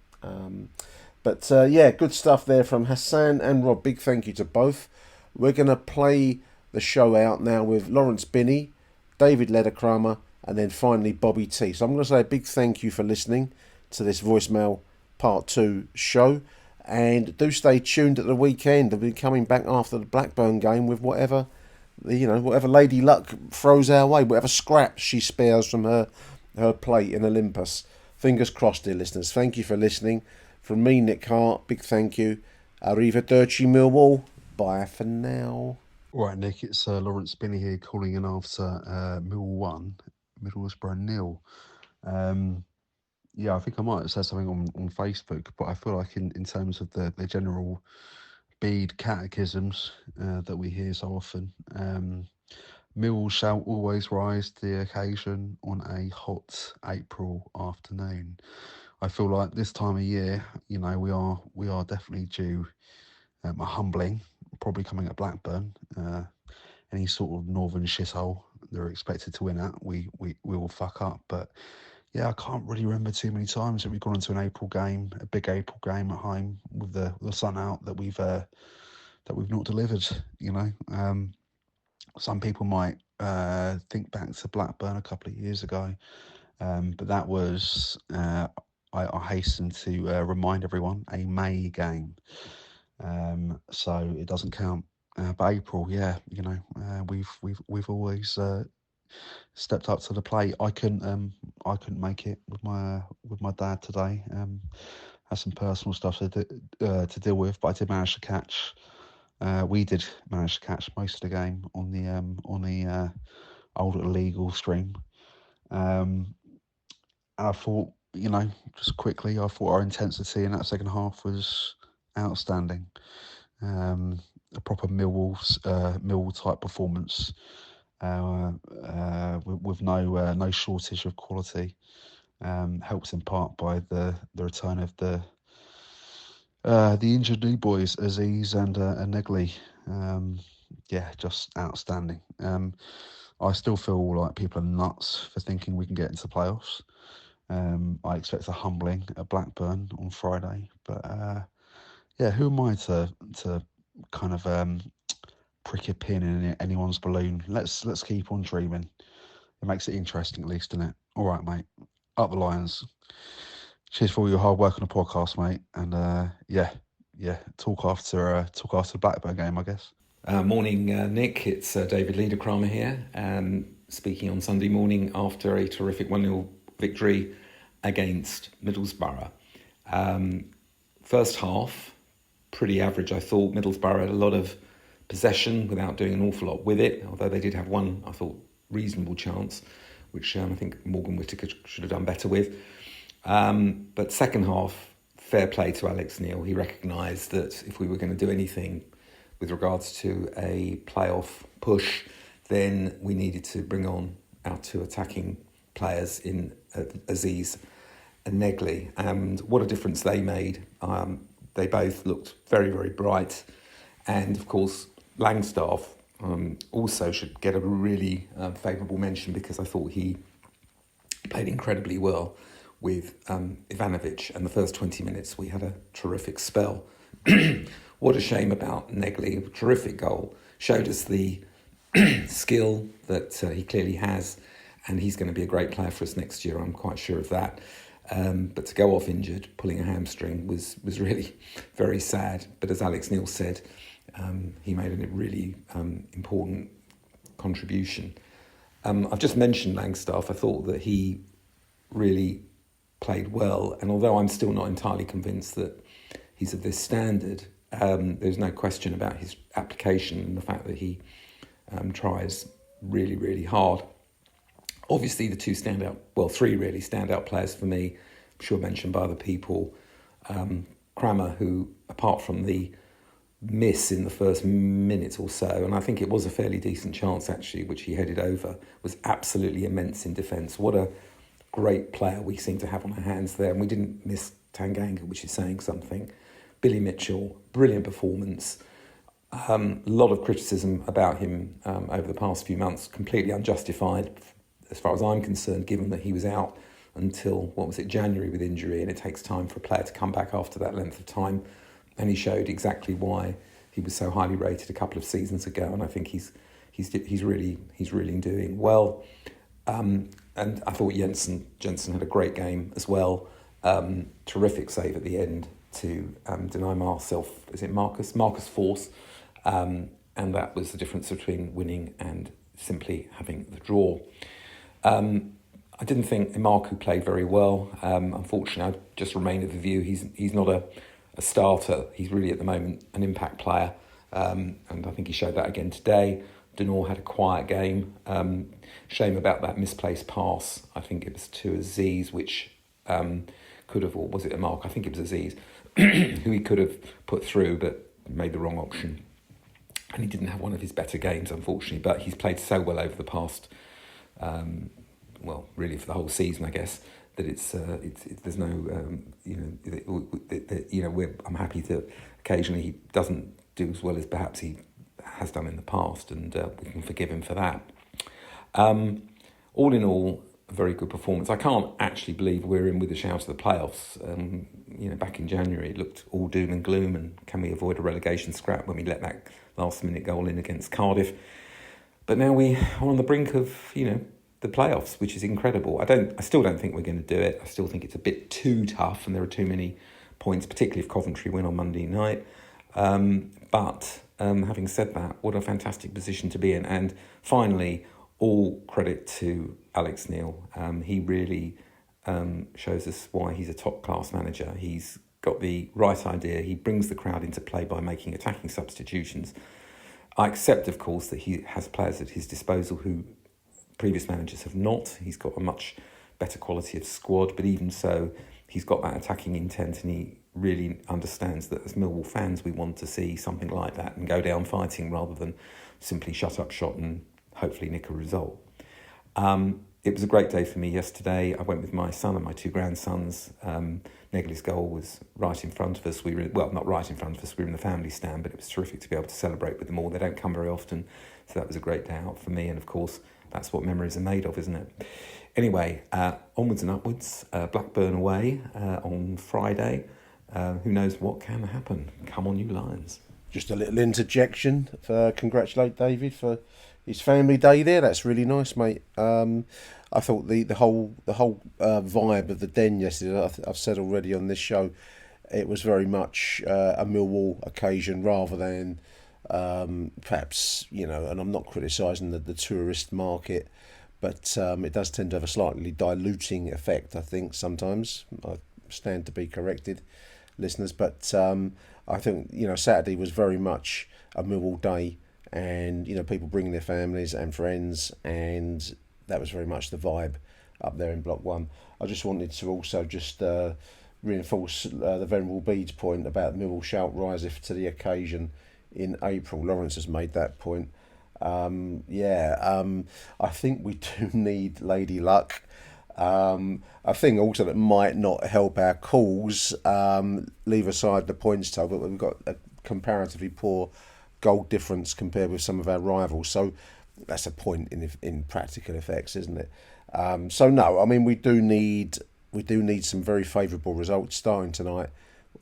Good stuff there from Hassan and Rob. Big thank you to both. We're going to play the show out now with Lawrence Binney, David Lederkramer, and then finally Bobby T. So I'm going to say a big thank you for listening to this voicemail Part 2 show, and do stay tuned at the weekend. I'll be coming back after the Blackburn game with whatever Lady Luck throws our way, whatever scraps she spares from her plate in Olympus. Fingers crossed, dear listeners. Thank you for listening. From me, Nick Hart, big thank you. Arrivederci Millwall. Bye for now. Right, Nick, it's Lawrence Binney here calling in after Millwall 1, Middlesbrough 0. I think I might have said something on Facebook, but I feel like in terms of the general Bede catechisms that we hear so often, Millwall shall always rise to the occasion on a hot April afternoon. I feel like this time of year, we are definitely due a humbling, probably coming at Blackburn. Any sort of northern shithole they're expected to win at, we will fuck up. But yeah, I can't really remember too many times that we've gone into an April game, a big April game at home with the sun out, that we've not delivered. Some people might think back to Blackburn a couple of years ago, but that was, I hasten to remind everyone, a May game, so it doesn't count. But April, we've always stepped up to the plate. I couldn't make it with my dad today. Had some personal stuff to deal with, but I did manage to catch. We did manage to catch most of the game on the old illegal stream. And I thought, just quickly, I thought our intensity in that second half was outstanding. A proper Millwall type performance, with no shortage of quality. Helped in part by the return of the injured new boys, Aziz and Negley. Just outstanding. I still feel like people are nuts for thinking we can get into playoffs. I expect a humbling at Blackburn on Friday, but who am I to kind of prick a pin in anyone's balloon? Let's keep on dreaming. It makes it interesting, at least, doesn't it? All right, mate. Up the Lions. Cheers for all your hard work on the podcast, mate. And talk after the Blackburn game, I guess. Morning, Nick. It's David Liederkramer here, speaking on Sunday morning after a terrific 1-0 victory against Middlesbrough. First half, pretty average, I thought. Middlesbrough had a lot of possession without doing an awful lot with it, although they did have one, I thought, reasonable chance, which I think Morgan Whittaker should have done better with. But second half, fair play to Alex Neil. He recognised that if we were going to do anything with regards to a playoff push, then we needed to bring on our two attacking players in Aziz and Negley. And what a difference they made. They both looked very, very bright. And of course, Langstaff also should get a really favourable mention, because I thought he played incredibly well with Ivanovic, and the first 20 minutes we had a terrific spell. What a shame about Negley. Terrific goal. Showed us the skill that he clearly has, and he's going to be a great player for us next year, I'm quite sure of that. But to go off injured, pulling a hamstring, was really very sad. But as Alex Neil said, he made a really important contribution. I've just mentioned Langstaff. I thought that he really played well, and although I'm still not entirely convinced that he's of this standard, there's no question about his application and the fact that he tries really, really hard. Obviously, the three really standout players for me, I'm sure mentioned by other people. Kramer, who, apart from the miss in the first minute or so, and I think it was a fairly decent chance actually, which he headed over, was absolutely immense in defence. What a great player we seem to have on our hands there, and we didn't miss Tanganga, which is saying something. Billy Mitchell, brilliant performance. A lot of criticism about him over the past few months, completely unjustified as far as I'm concerned, given that he was out until, January with injury, and it takes time for a player to come back after that length of time. And he showed exactly why he was so highly rated a couple of seasons ago, and I think he's really doing well. And I thought Jensen had a great game as well. Terrific save at the end to deny Marcus Force, and that was the difference between winning and simply having the draw. I didn't think Emarku played very well. Unfortunately, I just remain of the view he's not a starter. He's really at the moment an impact player, and I think he showed that again today. Denor had a quiet game. Shame about that misplaced pass. I think it was to Aziz, which could have, or was it Mark? I think it was Aziz, who he could have put through, but made the wrong option. And he didn't have one of his better games, unfortunately. But he's played so well over the past, really for the whole season, I guess, that there's no, I'm happy to occasionally he doesn't do as well as perhaps he has done in the past, and we can forgive him for that. All in all, a very good performance. I can't actually believe we're in with a shout of the playoffs. Back in January it looked all doom and gloom, and can we avoid a relegation scrap when we let that last-minute goal in against Cardiff? But now we are on the brink of, the playoffs, which is incredible. I still don't think we're going to do it. I still think it's a bit too tough, and there are too many points, particularly if Coventry win on Monday night. But having said that, what a fantastic position to be in. And finally, all credit to Alex Neil. He really shows us why he's a top-class manager. He's got the right idea. He brings the crowd into play by making attacking substitutions. I accept, of course, that he has players at his disposal who previous managers have not. He's got a much better quality of squad, but even so, he's got that attacking intent, and he really understands that as Millwall fans, we want to see something like that and go down fighting rather than simply shut up shop and hopefully nick a result. It was a great day for me yesterday. I went with my son and my two grandsons. Negley's goal was right in front of us. We were, well, not right in front of us, we were in the family stand, but it was terrific to be able to celebrate with them all. They don't come very often, so that was a great day out for me, and of course, that's what memories are made of, isn't it? Anyway, onwards and upwards, Blackburn away on Friday. Who knows what can happen? Come on, you Lions. Just a little interjection to congratulate David for his family day there. That's really nice, mate. I thought the whole vibe of the Den yesterday, I've said already on this show, it was very much a Millwall occasion rather than perhaps, you know, and I'm not criticising the tourist market, but it does tend to have a slightly diluting effect, I think, sometimes. I stand to be corrected, listeners, but I think, you know, Saturday was very much a Millwall day, and, you know, people bringing their families and friends, and that was very much the vibe up there in Block 1. I just wanted to also just reinforce the Venerable Bede's point about Millwall shall rise to the occasion in April. Lawrence has made that point. I think we do need Lady Luck. I think also that might not help our cause, leave aside the points total, but we've got a comparatively poor goal difference compared with some of our rivals, so that's a point in practical effects, isn't it? So no, I mean, we do need some very favourable results starting tonight,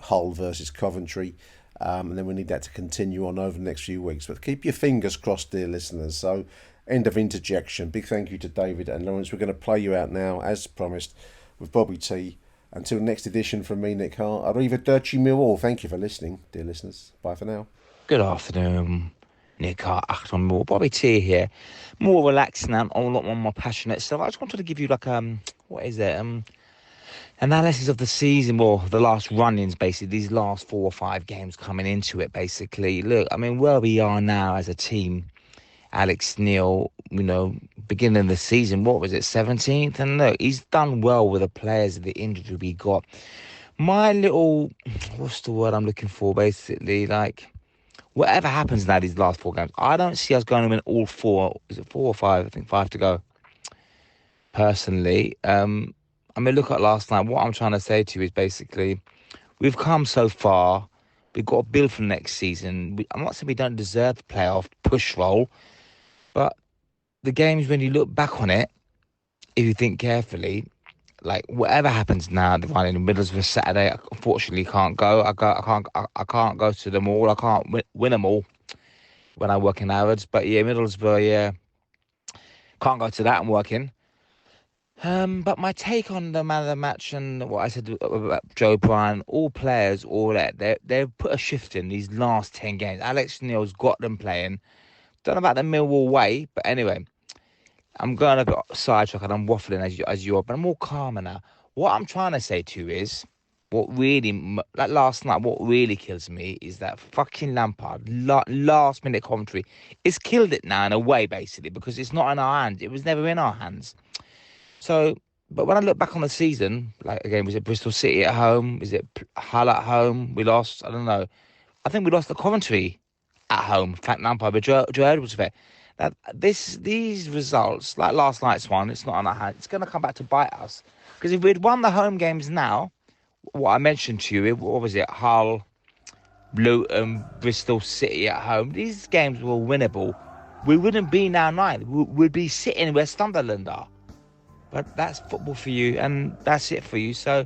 Hull versus Coventry, and then we need that to continue on over the next few weeks. But keep your fingers crossed, dear listeners. So, end of interjection. Big thank you to David and Lawrence. We're going to play you out now, as promised, with Bobby T. Until next edition from me, Nick Hart. Arrivederci Millwall. Thank you for listening, dear listeners. Bye for now. Good afternoon, Nick Hart, Achtung Millwall. Bobby T here. More relaxed now, a lot more passionate stuff. I just wanted to give you analysis of the season, well, the last run-ins, basically, these last 4 or 5 games coming into it, basically. Look, I mean, where we are now as a team, Alex Neil, you know, beginning of the season, what was it, 17th? And look, he's done well with the players, the injury we got. My little, what's the word I'm looking for, basically, like, whatever happens now these last 4 games, I don't see us going to win all 4. Is it 4 or 5? I think 5 to go. Personally, I mean, look at last night. What I'm trying to say to you is basically, we've come so far. We've got to build for next season. I'm not saying we don't deserve the playoff push role, but the games, when you look back on it, if you think carefully, like whatever happens now, the one in Middlesbrough Saturday, I unfortunately can't go. I can't go to them all. I can't win them all when I work in hours. But yeah, Middlesbrough, yeah, can't go to that. I'm working. But my take on the man of the match and what I said about Joe Bryan, all players, all that, they've put a shift in these last 10 games. Alex Neil's got them playing. Don't know about the Millwall way, but anyway, I'm going a bit sidetracked and I'm waffling as you are, but I'm more calmer now. What I'm trying to say to you is, what really, like last night, what really kills me is that fucking Lampard, last minute commentary, it's killed it now in a way, basically, because it's not in our hands. It was never in our hands. So, but when I look back on the season, like again, was it Bristol City at home? Is it Hull at home? We lost, I don't know. I think we lost to Coventry at home. Frank Lampard, but Joe Edwards effect. Now, these results, like last night's one, it's not on our hands. It's going to come back to bite us. Because if we'd won the home games now, what I mentioned to you, what was it? Hull, Luton, Bristol City at home. These games were winnable. We wouldn't be now 9th. We'd be sitting where Sunderland are. But that's football for you, and that's it for you. So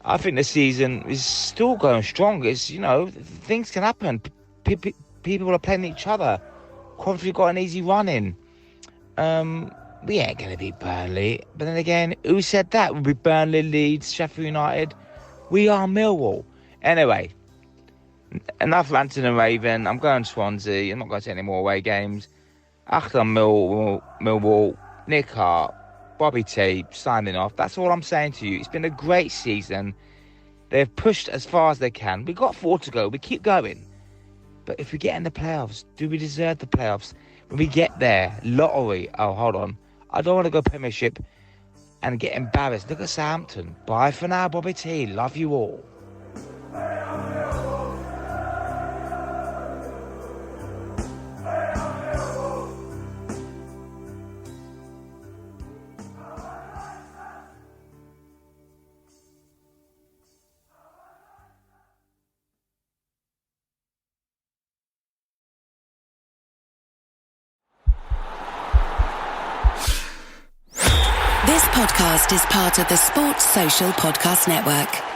I think the season is still going strong. It's, you know, things can happen. People are playing each other. Coventry got an easy run in. We ain't going to beat Burnley. But then again, who said that? We'll be Burnley, Leeds, Sheffield United. We are Millwall. Anyway, enough ranting and raving. I'm going to Swansea. I'm not going to any more away games. Achtung, Millwall, Nick Hart, Bobby T, signing off. That's all I'm saying to you. It's been a great season. They've pushed as far as they can. We've got 4 to go. We keep going. But if we get in the playoffs, do we deserve the playoffs? When we get there, lottery. Oh, hold on. I don't want to go Premiership and get embarrassed. Look at Southampton. Bye for now, Bobby T. Love you all. This podcast is part of the Sports Social Podcast Network.